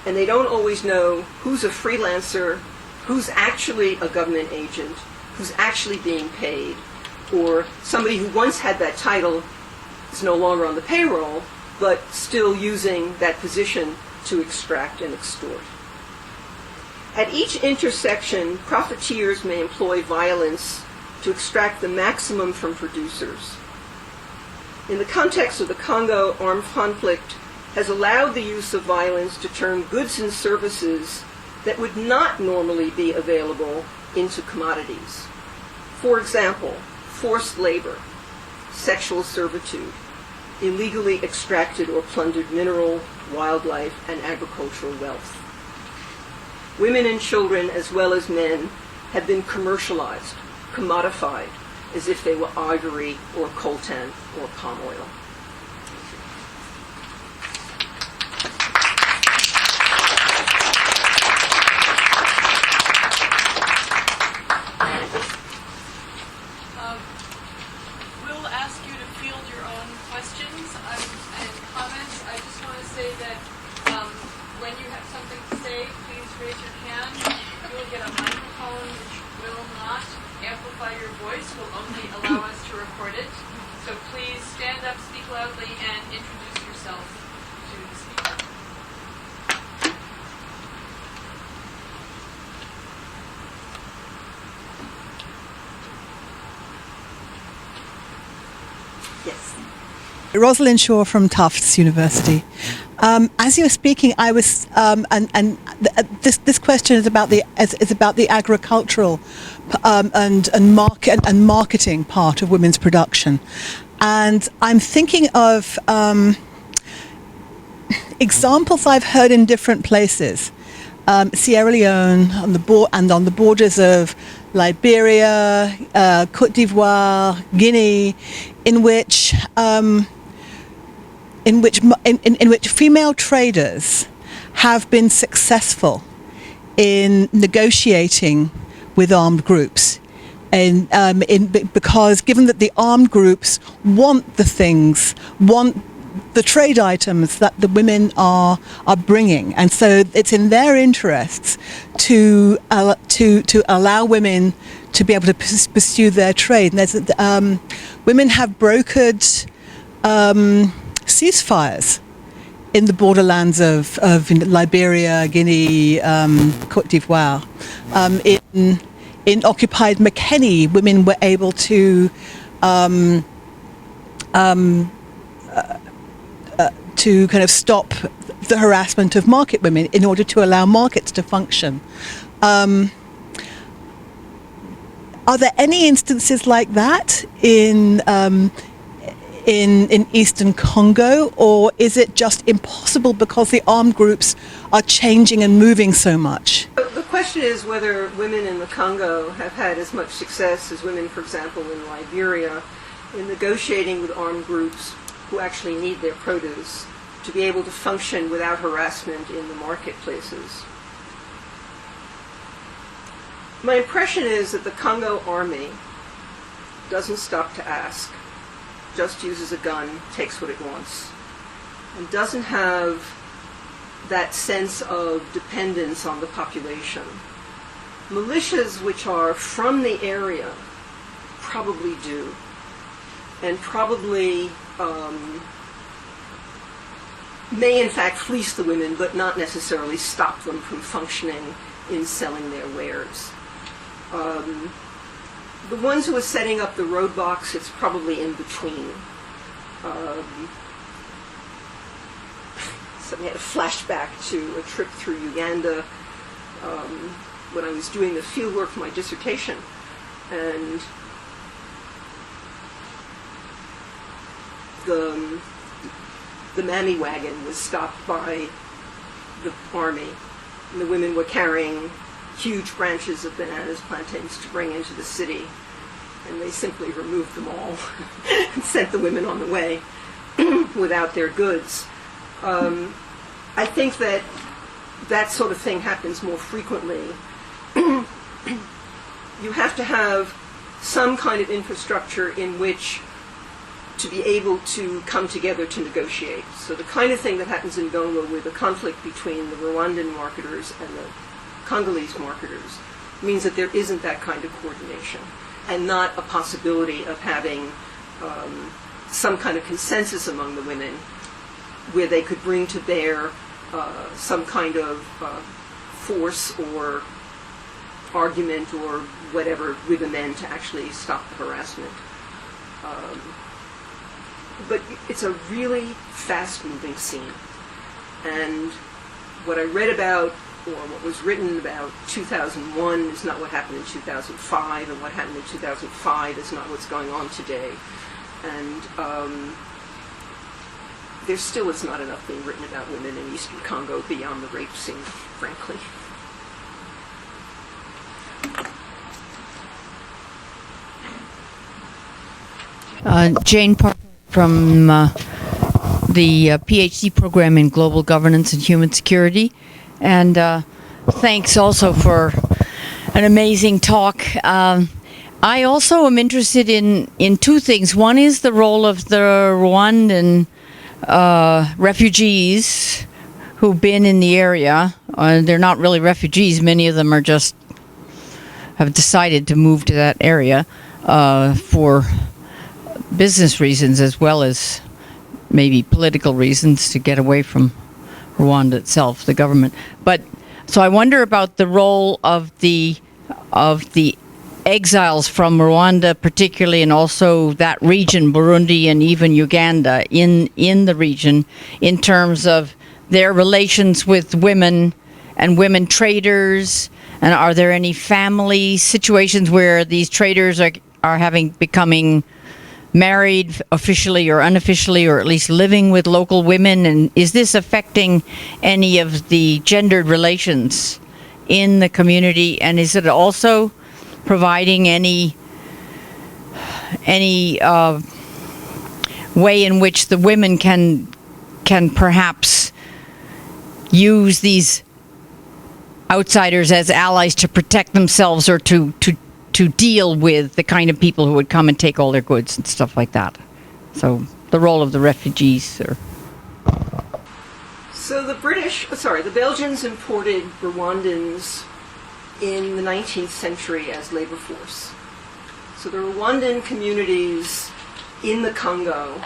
and they don't always know who's a freelancer, who's actually a government agent, who's actually being paid, or somebody who once had that title is no longer on the payroll, but still using that position to extract and extort. At each intersection, profiteers may employ violence to extract the maximum from producers. In the context of the Congo, armed conflict has allowed the use of violence to turn goods and services that would not normally be available into commodities. For example, forced labor, sexual servitude, illegally extracted or plundered mineral, wildlife, and agricultural wealth. Women and children, as well as men, have been commercialized, commodified, as if they were ivory or coltan or palm oil. We'll ask you to field your own questions and comments. I just want to say that when you have something to say, please raise your hand. You'll get a microphone which will not amplify your voice, will only allow us to record it. So please stand up, speak loudly, and introduce yourself to the speaker. Yes. Rosalind Shaw from Tufts University. As you were speaking, I was, this question is about the agricultural and marketing part of women's production, and I'm thinking of examples I've heard in different places. Sierra Leone on the borders of Liberia, Côte d'Ivoire, Guinea, in which female traders have been successful in negotiating with armed groups, because given that the armed groups want the trade items that the women are bringing, and so it's in their interests to allow women to be able to pursue their trade. And women have brokered ceasefires in the borderlands of Liberia, Guinea, Côte d'Ivoire. In occupied Mekeni, women were able to kind of stop the harassment of market women in order to allow markets to function. Are there any instances like that in Eastern Congo, or is it just impossible because the armed groups are changing and moving so much? The question is whether women in the Congo have had as much success as women, for example, in Liberia, in negotiating with armed groups who actually need their produce to be able to function without harassment in the marketplaces. My impression is that the Congo army doesn't stop to ask, just uses a gun, takes what it wants, and doesn't have that sense of dependence on the population. Militias which are from the area probably do, and probably may in fact fleece the women, but not necessarily stop them from functioning in selling their wares. The ones who are setting up the roadblocks, it's probably in between. Suddenly had a flashback to a trip through Uganda when I was doing the field work for my dissertation, and the mammy wagon was stopped by the army, and the women were carrying huge branches of bananas plantains to bring into the city, and they simply removed them all and sent the women on the way without their goods. I think that that sort of thing happens more frequently. You have to have some kind of infrastructure in which to be able to come together to negotiate. So the kind of thing that happens in Congo with the conflict between the Rwandan marketers and the Congolese marketers means that there isn't that kind of coordination, and not a possibility of having some kind of consensus among the women where they could bring to bear some kind of force or argument or whatever with the men to actually stop the harassment. But it's a really fast-moving scene. And what I read about, or what was written about 2001 is not what happened in 2005, and what happened in 2005 is not what's going on today. And there still is not enough being written about women in Eastern Congo beyond the rape scene, frankly. Jane Parker from the PhD program in Global Governance and Human Security. And thanks also for an amazing talk. I also am interested in two things. One is the role of the Rwandan refugees who've been in the area. They're not really refugees. Many of them are just have decided to move to that area for business reasons as well as maybe political reasons to get away from Rwanda itself, the government. But so I wonder about the role of the exiles from Rwanda, particularly, and also that region, Burundi and even Uganda, in the region, in terms of their relations with women and women traders? And are there any family situations where these traders are becoming married officially or unofficially, or at least living with local women? And is this affecting any of the gendered relations in the community? And is it also providing any way in which the women can perhaps use these outsiders as allies to protect themselves, or to deal with the kind of people who would come and take all their goods and stuff like that? So the role of the refugees. So the Belgians imported Rwandans in the 19th century as labor force. So the Rwandan communities in the Congo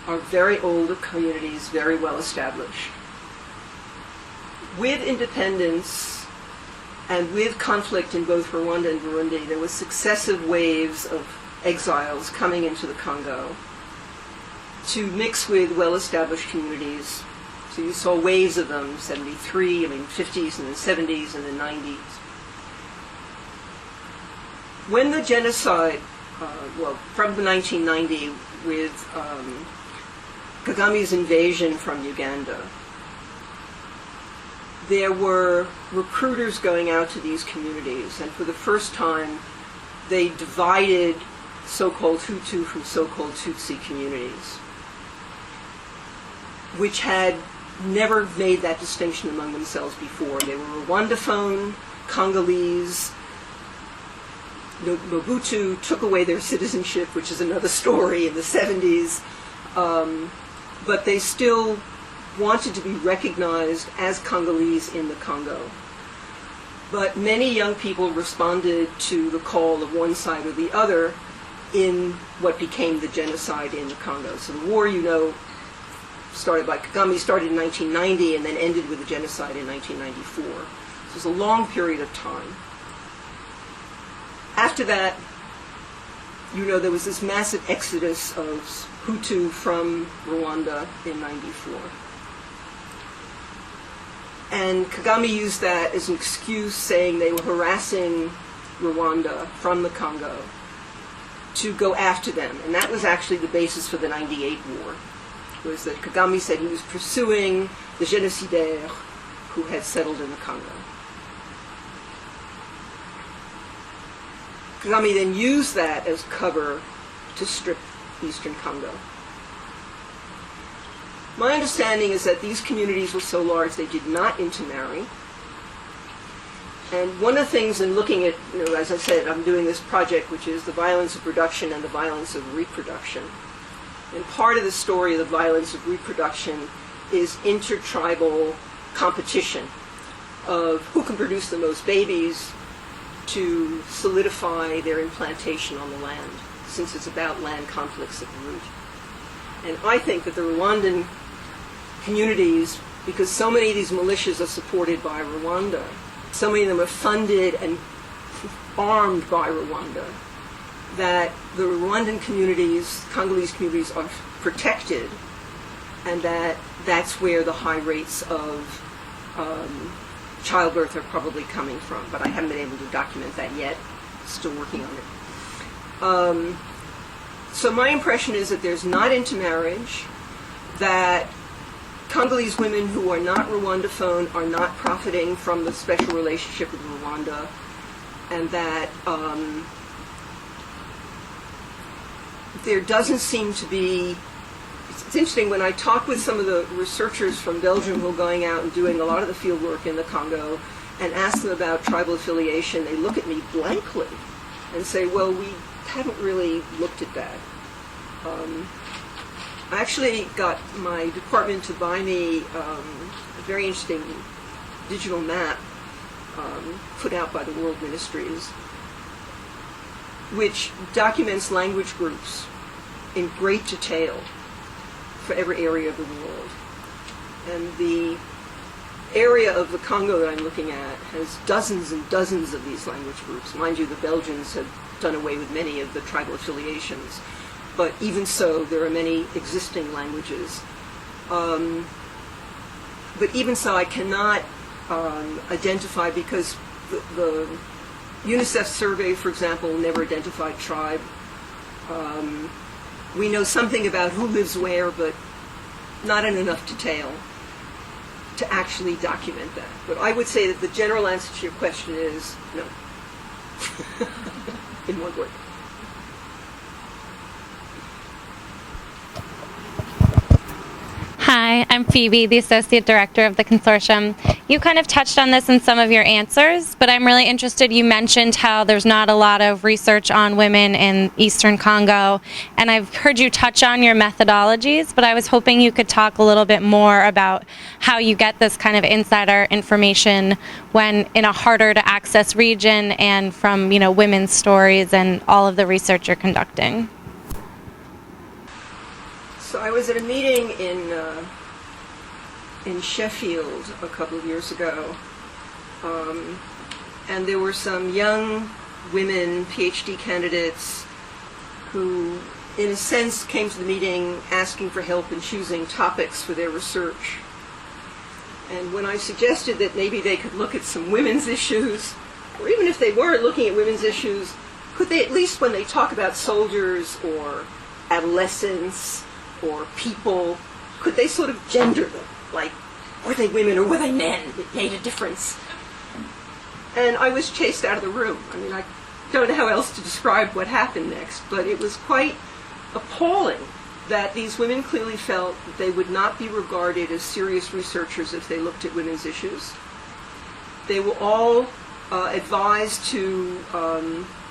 are very old communities, very well established. With independence and with conflict in both Rwanda and Burundi, there was successive waves of exiles coming into the Congo to mix with well-established communities. So you saw waves of them, 73, 50s and then 70s and then 90s. When the genocide, from the 1990 with Kagame's invasion from Uganda, there were recruiters going out to these communities, and for the first time they divided so-called Hutu from so-called Tutsi communities, which had never made that distinction among themselves before. They were Rwandaphone, Congolese. Mobutu took away their citizenship, which is another story, in the 70s, but they still wanted to be recognized as Congolese in the Congo. But many young people responded to the call of one side or the other in what became the genocide in the Congo. So the war, started by Kagame, started in 1990 and then ended with the genocide in 1994. So it was a long period of time. After that, there was this massive exodus of Hutu from Rwanda in 94. And Kagame used that as an excuse, saying they were harassing Rwanda from the Congo, to go after them. And that was actually the basis for the 98 war, was that Kagame said he was pursuing the génocidaires who had settled in the Congo. Kagame then used that as cover to strip eastern Congo. My understanding is that these communities were so large they did not intermarry. And one of the things in looking at, as I said, I'm doing this project which is the violence of production and the violence of reproduction. And part of the story of the violence of reproduction is intertribal competition of who can produce the most babies to solidify their implantation on the land, since it's about land conflicts at the root. And I think that the Rwandan communities, because so many of these militias are supported by Rwanda, so many of them are funded and armed by Rwanda, that the Rwandan communities, Congolese communities, are protected, and that's where the high rates of childbirth are probably coming from. But I haven't been able to document that yet. Still working on it. So my impression is that there's not intermarriage, that Congolese women who are not Rwandaphone are not profiting from the special relationship with Rwanda, and that there doesn't seem to be... It's interesting, when I talk with some of the researchers from Belgium who are going out and doing a lot of the field work in the Congo and ask them about tribal affiliation, they look at me blankly and say, well, we haven't really looked at that. I actually got my department to buy me a very interesting digital map put out by the World Ministries, which documents language groups in great detail for every area of the world. And the area of the Congo that I'm looking at has dozens and dozens of these language groups. Mind you, the Belgians have done away with many of the tribal affiliations, but even so, there are many existing languages. But even so, I cannot identify, because the UNICEF survey, for example, never identified tribe. We know something about who lives where, but not in enough detail to actually document that. But I would say that the general answer to your question is no. In one word. Hi, I'm Phoebe, the Associate Director of the Consortium. You kind of touched on this in some of your answers, but I'm really interested. You mentioned how there's not a lot of research on women in Eastern Congo, and I've heard you touch on your methodologies, but I was hoping you could talk a little bit more about how you get this kind of insider information when in a harder to access region, and from, women's stories and all of the research you're conducting. So I was at a meeting in Sheffield a couple of years ago, and there were some young women, PhD candidates, who, in a sense, came to the meeting asking for help in choosing topics for their research. And when I suggested that maybe they could look at some women's issues, or even if they weren't looking at women's issues, could they at least, when they talk about soldiers or adolescents or people, could they sort of gender them? Like, were they women or were they men? It made a difference. And I was chased out of the room. I mean, I don't know how else to describe what happened next, but it was quite appalling that these women clearly felt that they would not be regarded as serious researchers if they looked at women's issues. They were all advised to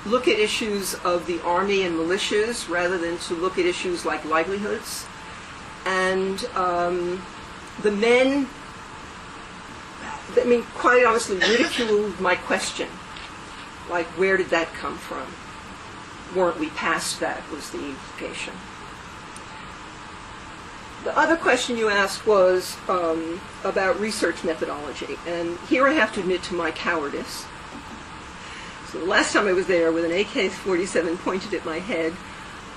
look at issues of the army and militias rather than to look at issues like livelihoods. And the men, quite honestly, ridiculed my question. Like, where did that come from? Weren't we past that, was the implication. The other question you asked was about research methodology. And here I have to admit to my cowardice. So the last time I was there with an AK-47 pointed at my head,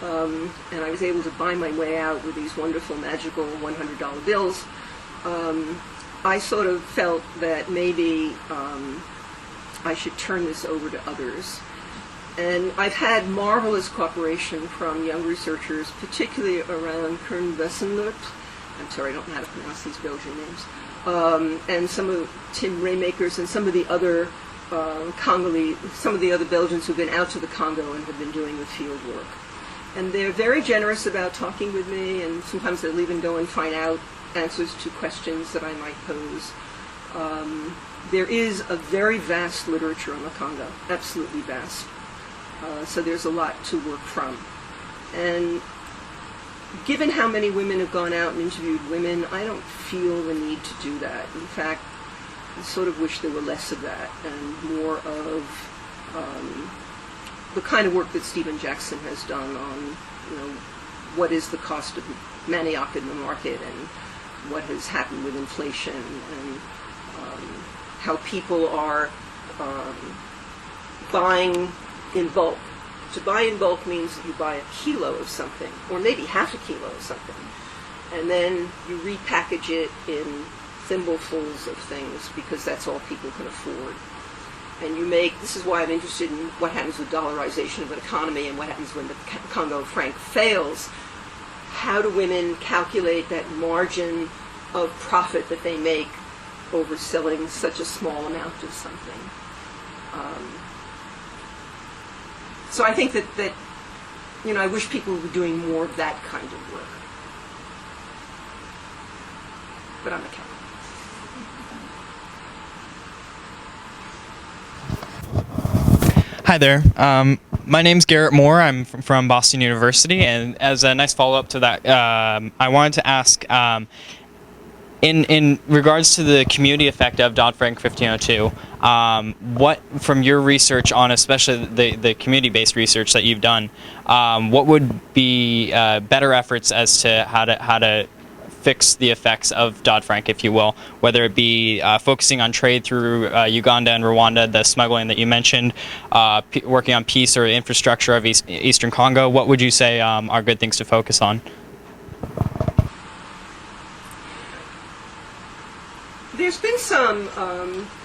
and I was able to buy my way out with these wonderful, magical $100 bills, I sort of felt that maybe I should turn this over to others. And I've had marvelous cooperation from young researchers, particularly around Kern Wessenlut. I'm sorry, I don't know how to pronounce these Belgian names. And some of Tim Raymakers and some of the other Congolese, some of the other Belgians who've been out to the Congo and have been doing the field work. And they're very generous about talking with me, and sometimes they'll even go and find out answers to questions that I might pose. There is a very vast literature on the Congo, absolutely vast. So there's a lot to work from. And given how many women have gone out and interviewed women, I don't feel the need to do that. In fact, I sort of wish there were less of that and more of the kind of work that Stephen Jackson has done on, what is the cost of manioc in the market and what has happened with inflation and how people are buying in bulk. To buy in bulk means that you buy a kilo of something, or maybe half a kilo of something, and then you repackage it in thimblefuls of things because that's all people can afford. And this is why I'm interested in what happens with dollarization of an economy and what happens when the Congo franc fails. How do women calculate that margin of profit that they make over selling such a small amount of something? So I think that I wish people were doing more of that kind of work. But I'm a Catholic. Hi there. My name's Garrett Moore. I'm from Boston University, and as a nice follow-up to that, I wanted to ask, in regards to the community effect of Dodd-Frank 1502, what, from your research on especially the community-based research that you've done, what would be better efforts as to how to fix the effects of Dodd-Frank, if you will, whether it be focusing on trade through Uganda and Rwanda, the smuggling that you mentioned, working on peace or infrastructure of Eastern Congo? What would you say are good things to focus on? There's been some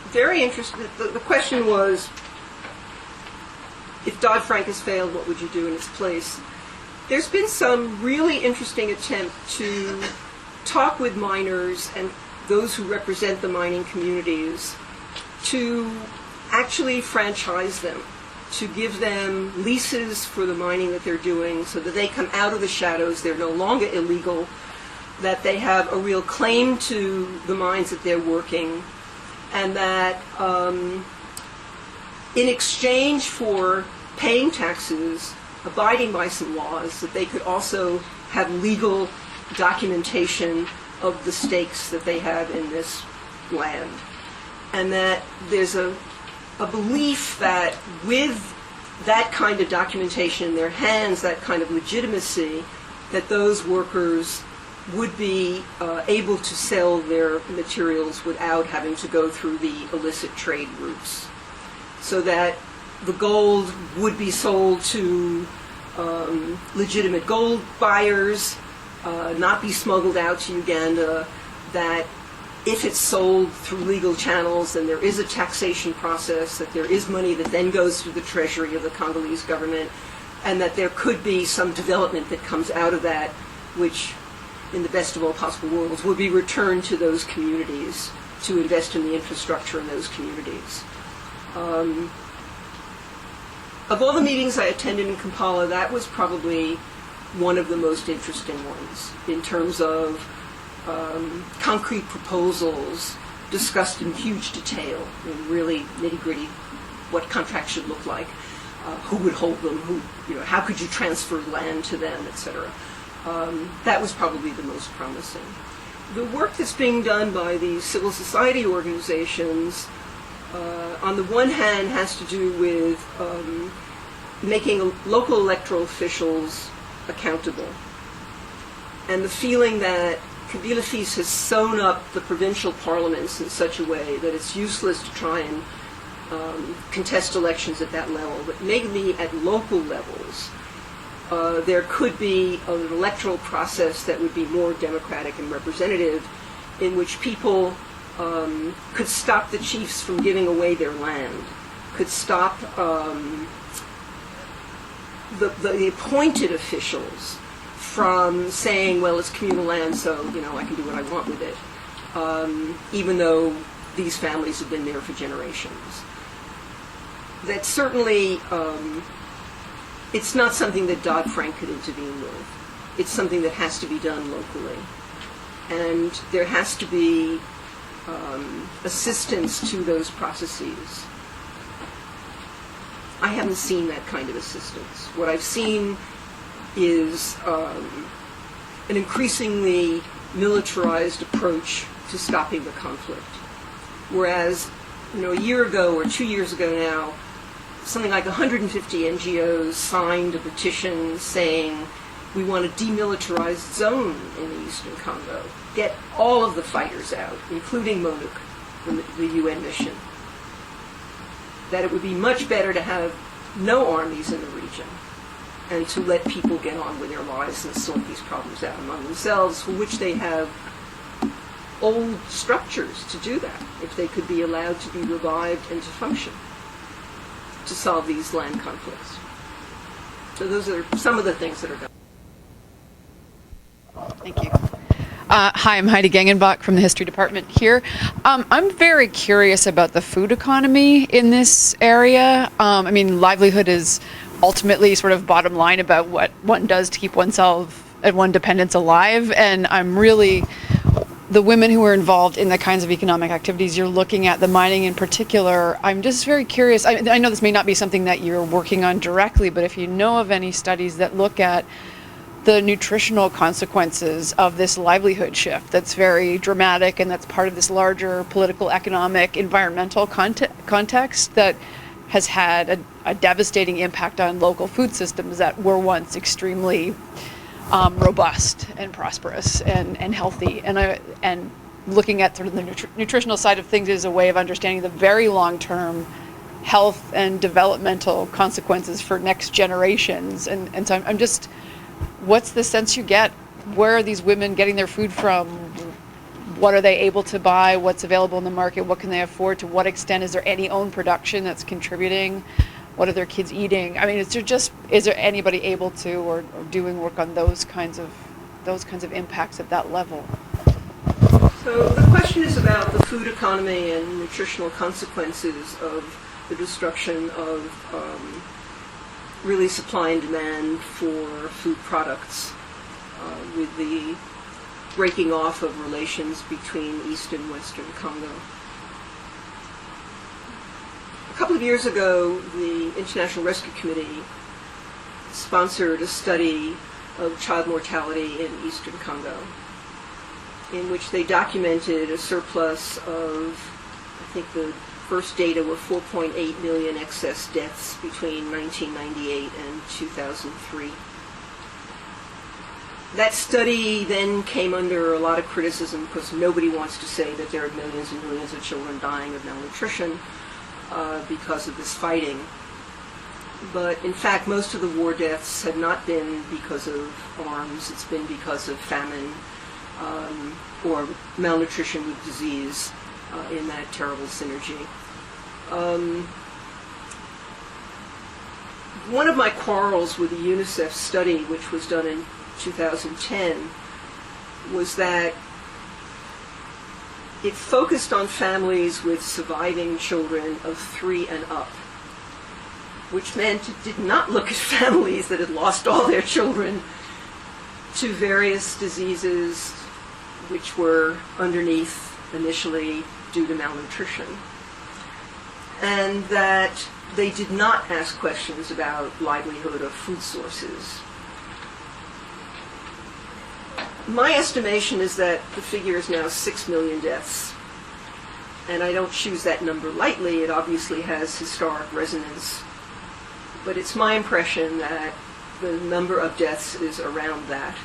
very interesting. The question was, if Dodd-Frank has failed, what would you do in its place? There's been some really interesting attempt to talk with miners and those who represent the mining communities to actually franchise them, to give them leases for the mining that they're doing so that they come out of the shadows, they're no longer illegal, that they have a real claim to the mines that they're working, and that in exchange for paying taxes, abiding by some laws, that they could also have legal documentation of the stakes that they have in this land. And that there's a belief that with that kind of documentation in their hands, that kind of legitimacy, that those workers would be able to sell their materials without having to go through the illicit trade routes. So that the gold would be sold to legitimate gold buyers, not be smuggled out to Uganda, that if it's sold through legal channels, then there is a taxation process, that there is money that then goes through the treasury of the Congolese government, and that there could be some development that comes out of that, which, in the best of all possible worlds, would be returned to those communities to invest in the infrastructure in those communities. Of all the meetings I attended in Kampala, that was probably one of the most interesting ones in terms of concrete proposals discussed in huge detail, in really nitty-gritty, what contracts should look like, who would hold them, how could you transfer land to them, etc. That was probably the most promising. The work that's being done by the civil society organizations, on the one hand, has to do with making local electoral officials accountable. And the feeling that Kabila Fils has sewn up the provincial parliaments in such a way that it's useless to try and contest elections at that level, but maybe at local levels, there could be an electoral process that would be more democratic and representative, in which people could stop the chiefs from giving away their land, could stop the appointed officials from saying, well, it's communal land, so I can do what I want with it, even though these families have been there for generations. That certainly, it's not something that Dodd-Frank could intervene with. It's something that has to be done locally. And there has to be assistance to those processes. I haven't seen that kind of assistance. What I've seen is an increasingly militarized approach to stopping the conflict. Whereas, a year ago or 2 years ago now, something like 150 NGOs signed a petition saying we want a demilitarized zone in the Eastern Congo. Get all of the fighters out, including MONUC, the UN mission. That it would be much better to have no armies in the region and to let people get on with their lives and sort these problems out among themselves, for which they have old structures to do that, if they could be allowed to be revived and to function, to solve these land conflicts. So those are some of the things that are done. Thank you. Hi, I'm Heidi Gengenbach from the History Department here. I'm very curious about the food economy in this area. Livelihood is ultimately sort of bottom line about what one does to keep oneself and one dependence alive. And I'm really, the women who are involved in the kinds of economic activities you're looking at, the mining in particular, I'm just very curious. I know this may not be something that you're working on directly, but if you know of any studies that look at the nutritional consequences of this livelihood shift that's very dramatic and that's part of this larger political, economic, environmental context that has had a devastating impact on local food systems that were once extremely robust and prosperous and healthy. And looking at sort of the nutritional side of things is a way of understanding the very long-term health and developmental consequences for next generations. And so I'm just, what's the sense you get? Where are these women getting their food from? What are they able to buy? What's available in the market? What can they afford? To what extent is there any own production that's contributing? What are their kids eating? I mean, is there anybody able to or doing work on those kinds of impacts at that level? So the question is about the food economy and nutritional consequences of the destruction of really supply and demand for food products with the breaking off of relations between East and Western Congo. A couple of years ago, the International Rescue Committee sponsored a study of child mortality in Eastern Congo, in which they documented a surplus of, I think the first data were 4.8 million excess deaths between 1998 and 2003. That study then came under a lot of criticism because nobody wants to say that there are millions and millions of children dying of malnutrition because of this fighting. But in fact, most of the war deaths have not been because of arms. It's been because of famine or malnutrition with disease in that terrible synergy. One of my quarrels with the UNICEF study, which was done in 2010, was that it focused on families with surviving children of 3 and up, which meant it did not look at families that had lost all their children to various diseases which were underneath initially due to malnutrition, and that they did not ask questions about livelihood or food sources. My estimation is that the figure is now 6 million deaths, and I don't choose that number lightly. It obviously has historic resonance, but it's my impression that the number of deaths is around that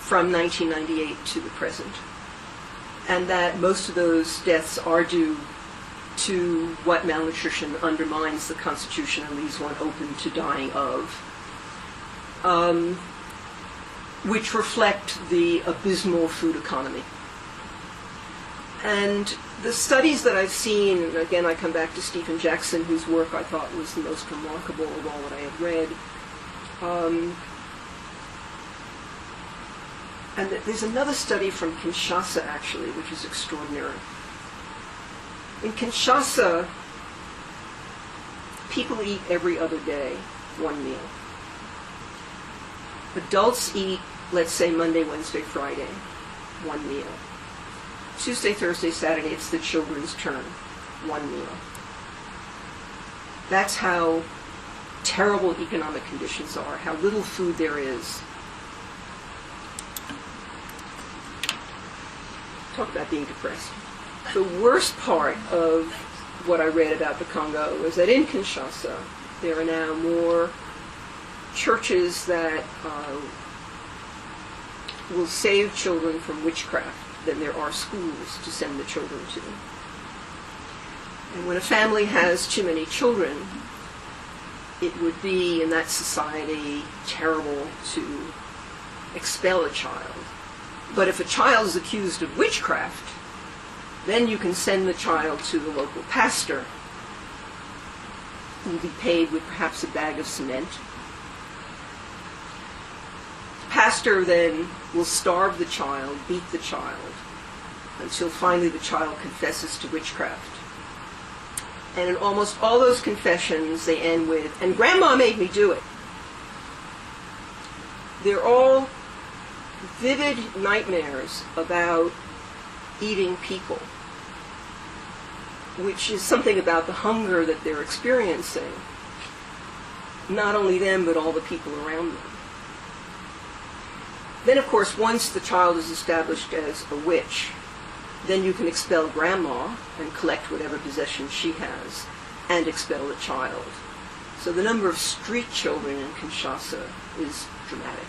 from 1998 to the present, and that most of those deaths are due to what malnutrition undermines the constitution and leaves one open to dying of, which reflect the abysmal food economy. And the studies that I've seen, and again I come back to Stephen Jackson, whose work I thought was the most remarkable of all that I had read, and there's another study from Kinshasa actually, which is extraordinary. In Kinshasa, people eat every other day, one meal. Adults eat, let's say, Monday, Wednesday, Friday, one meal. Tuesday, Thursday, Saturday, it's the children's turn, one meal. That's how terrible economic conditions are, how little food there is. Talk about being depressed. The worst part of what I read about the Congo was that in Kinshasa, there are now more churches that will save children from witchcraft than there are schools to send the children to. And when a family has too many children, it would be, in that society, terrible to expel a child. But if a child is accused of witchcraft, then you can send the child to the local pastor, who will be paid with perhaps a bag of cement. The pastor then will starve the child, beat the child, until finally the child confesses to witchcraft. And in almost all those confessions, they end with, "And Grandma made me do it." They're all vivid nightmares about eating people, which is something about the hunger that they're experiencing. Not only them, but all the people around them. Then, of course, once the child is established as a witch, then you can expel Grandma and collect whatever possessions she has and expel the child. So the number of street children in Kinshasa is dramatic.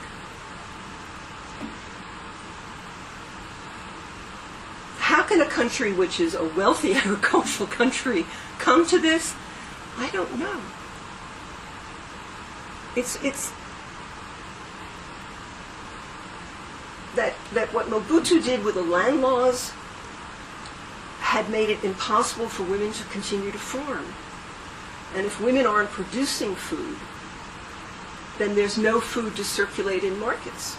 How can a country which is a wealthy agricultural country come to this? I don't know. It's that what Mobutu did with the land laws had made it impossible for women to continue to farm. And if women aren't producing food, then there's no food to circulate in markets.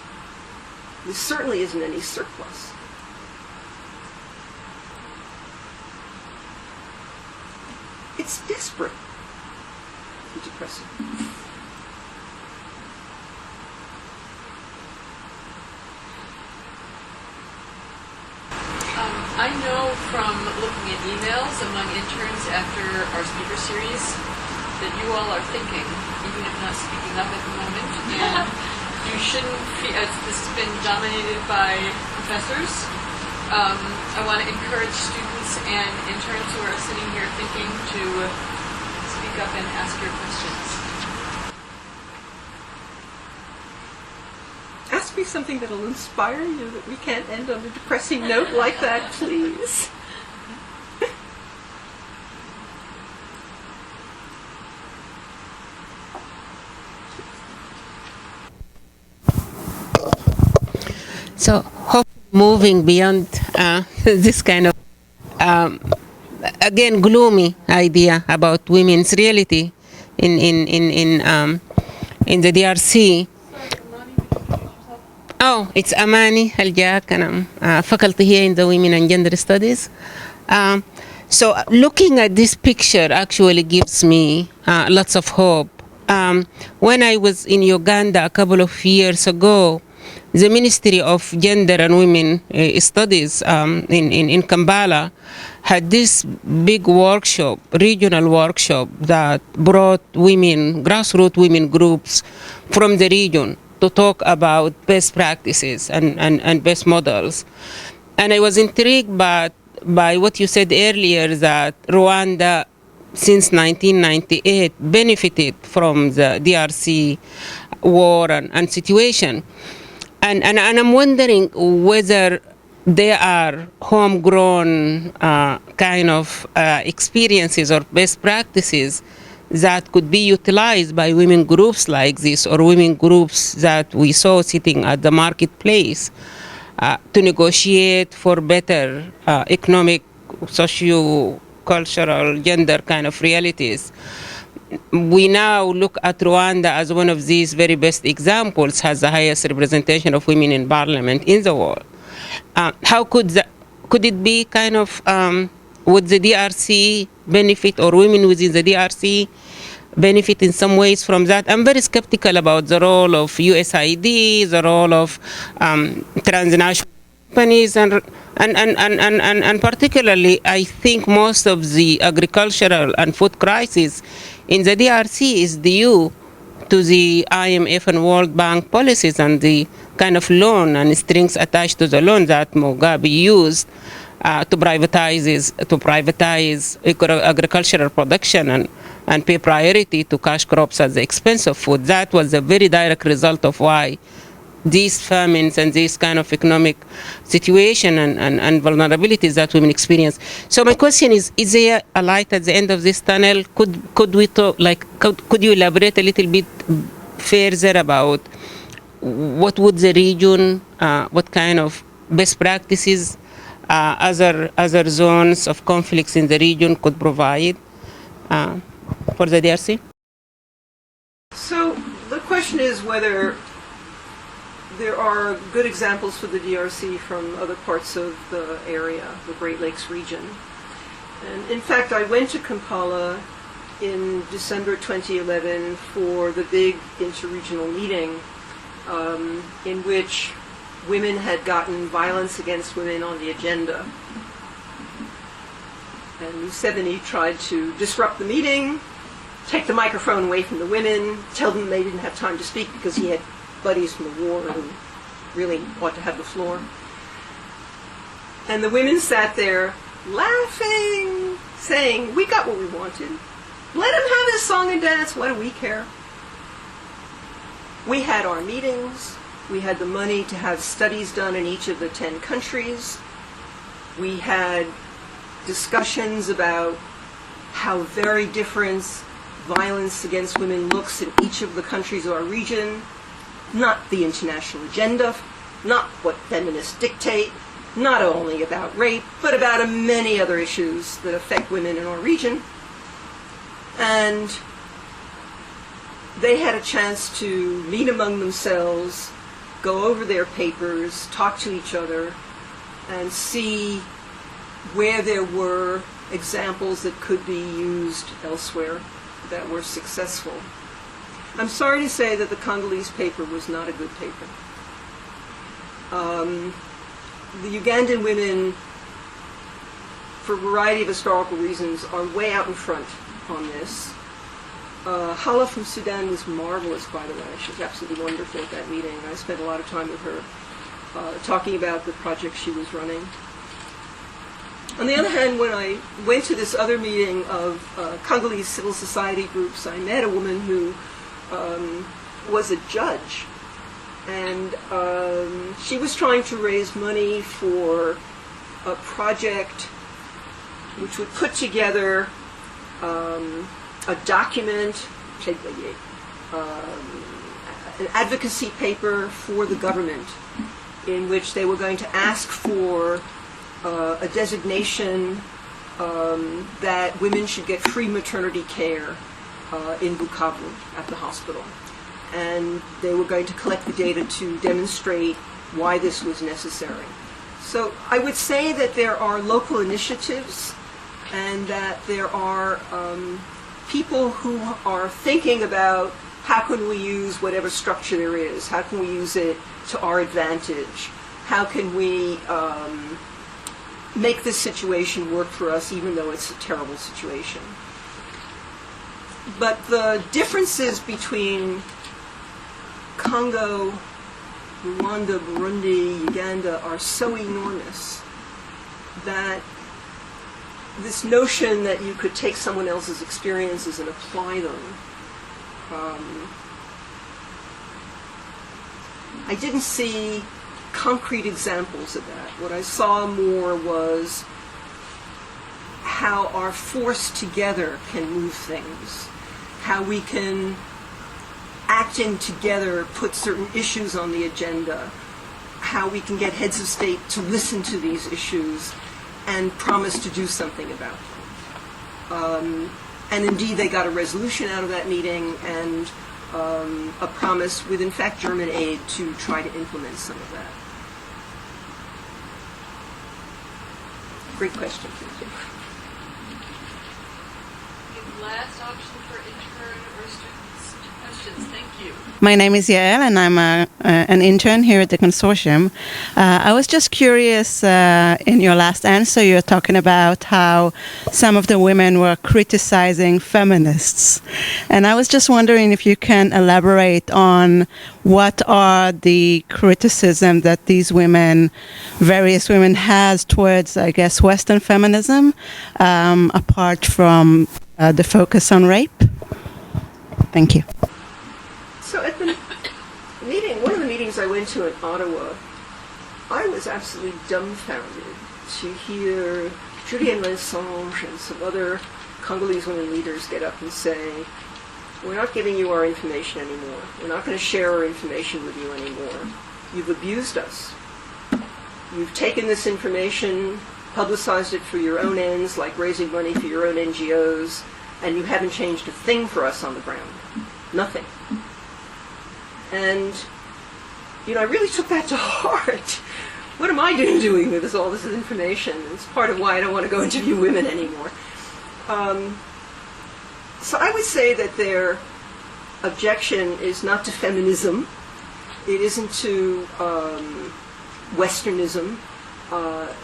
There certainly isn't any surplus. It's desperate and depressing. I know from looking at emails among interns after our speaker series that you all are thinking, even if not speaking up at the moment, and you shouldn't feel, this has been dominated by professors. I want to encourage students and interns who are sitting here thinking to speak up and ask your questions. Ask me something that'll inspire you, that we can't end on a depressing note like that, please. So, moving beyond this kind of, again, gloomy idea about women's reality in the DRC. Oh, it's Amani Aljak, and I'm faculty here in the Women and Gender Studies. So looking at this picture actually gives me lots of hope. When I was in Uganda a couple of years ago, the Ministry of Gender and Women Studies in Kampala had this big workshop, regional workshop, that brought women, grassroots women groups from the region to talk about best practices and best models. And I was intrigued by what you said earlier, that Rwanda, since 1998, benefited from the DRC war and situation. And I'm wondering whether there are homegrown kind of experiences or best practices that could be utilized by women groups like this, or women groups that we saw sitting at the marketplace to negotiate for better economic, socio-cultural, gender kind of realities. We now look at Rwanda as one of these very best examples, has the highest representation of women in parliament in the world. How could it be kind of, would the DRC benefit, or women within the DRC benefit in some ways from that? I'm very skeptical about the role of USAID, the role of transnational companies, and particularly, I think most of the agricultural and food crisis in the DRC is due to the IMF and World Bank policies and the kind of loan and strings attached to the loan that Mugabe used to privatize agricultural production and pay priority to cash crops at the expense of food. That was a very direct result of why these famines and this kind of economic situation and vulnerabilities that women experience. So my question is there a light at the end of this tunnel? Could we talk, could you elaborate a little bit further about what would the region, what kind of best practices other zones of conflicts in the region could provide for the DRC? So the question is whether there are good examples for the DRC from other parts of the area, the Great Lakes region. And in fact, I went to Kampala in December 2011 for the big interregional meeting in which women had gotten violence against women on the agenda. And Museveni tried to disrupt the meeting, take the microphone away from the women, tell them they didn't have time to speak because he had buddies from the war who really ought to have the floor. And the women sat there laughing, saying, we got what we wanted. Let him have his song and dance, what do we care? We had our meetings. We had the money to have studies done in each of the 10 countries. We had discussions about how very different violence against women looks in each of the countries of our region, not the international agenda, not what feminists dictate, not only about rape, but about many other issues that affect women in our region. And they had a chance to meet among themselves, go over their papers, talk to each other, and see where there were examples that could be used elsewhere that were successful. I'm sorry to say that the Congolese paper was not a good paper. The Ugandan women, for a variety of historical reasons, are way out in front on this. Hala from Sudan was marvelous, by the way. She was absolutely wonderful at that meeting. I spent a lot of time with her talking about the project she was running. On the other hand, when I went to this other meeting of Congolese civil society groups, I met a woman who was a judge. And she was trying to raise money for a project which would put together a document, an advocacy paper for the government in which they were going to ask for a designation that women should get free maternity care in Bukavu at the hospital. And they were going to collect the data to demonstrate why this was necessary. So I would say that there are local initiatives and that there are people who are thinking about how can we use whatever structure there is, how can we use it to our advantage, how can we make this situation work for us even though it's a terrible situation. But the differences between Congo, Rwanda, Burundi, Uganda are so enormous that this notion that you could take someone else's experiences and apply them, I didn't see concrete examples of that. What I saw more was how our force together can move things, how we can acting together put certain issues on the agenda, how we can get heads of state to listen to these issues and promise to do something about them. And indeed, they got a resolution out of that meeting and a promise with, in fact, German aid to try to implement some of that. Great question. Thank you. Last option for intern or students. Questions. Thank you. My name is Yael, and I'm an intern here at the consortium. I was just curious, in your last answer, you were talking about how some of the women were criticizing feminists. And I was just wondering if you can elaborate on what are the criticism that these women, various women, has towards, I guess, Western feminism, apart from the focus on rape? Thank you. So at the meeting, one of the meetings I went to in Ottawa, I was absolutely dumbfounded to hear Julienne Lessange and some other Congolese women leaders get up and say, we're not giving you our information anymore. We're not going to share our information with you anymore. You've abused us. You've taken this information, publicized it for your own ends, like raising money for your own NGOs, and you haven't changed a thing for us on the ground. Nothing. And, I really took that to heart. What am I doing with all this information? It's part of why I don't want to go interview women anymore. So I would say that their objection is not to feminism. It isn't to Westernism.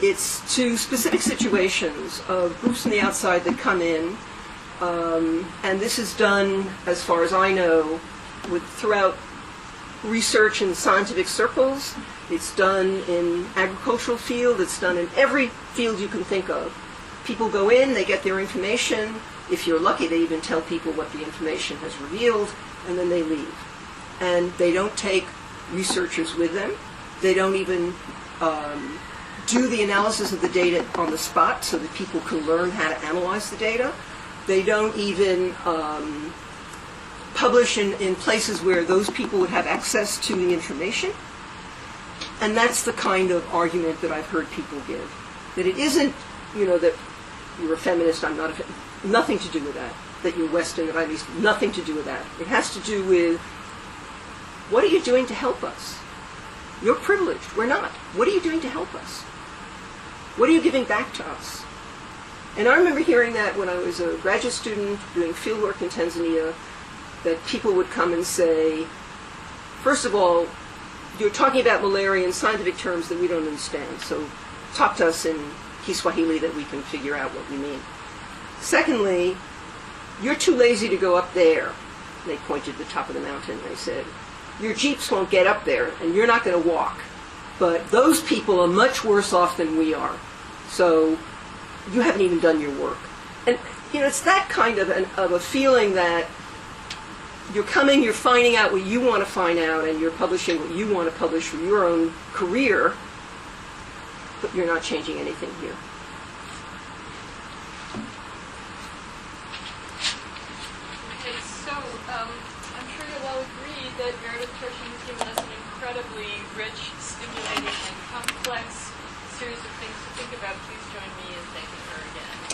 It's to specific situations of groups from the outside that come in. And this is done, as far as I know, throughout research in scientific circles. It's done in agricultural field. It's done in every field you can think of. People go in, they get their information. If you're lucky, they even tell people what the information has revealed, and then they leave. and they don't take researchers with them. They don't even do the analysis of the data on the spot so that people can learn how to analyze the data. They don't even publish in places where those people would have access to the information. And that's the kind of argument that I've heard people give. That it isn't, that you're a feminist, I'm not a feminist. Nothing to do with that. That you're Western, that I'm East. Nothing to do with that. It has to do with, what are you doing to help us? You're privileged. We're not. What are you doing to help us? What are you giving back to us? And I remember hearing that when I was a graduate student doing fieldwork in Tanzania, that people would come and say, first of all, you're talking about malaria in scientific terms that we don't understand, so talk to us in Kiswahili that we can figure out what you mean. Secondly, you're too lazy to go up there. They pointed to the top of the mountain. They said, your jeeps won't get up there, and you're not going to walk. But those people are much worse off than we are. So you haven't even done your work. And, it's that kind of a feeling that you're coming, you're finding out what you want to find out, and you're publishing what you want to publish for your own career, but you're not changing anything here. Okay, so I'm sure you'll all agree that Meredith Turshen has given us an incredibly rich, stimulating, and complex series of things to think about. Please join me in thanking her again.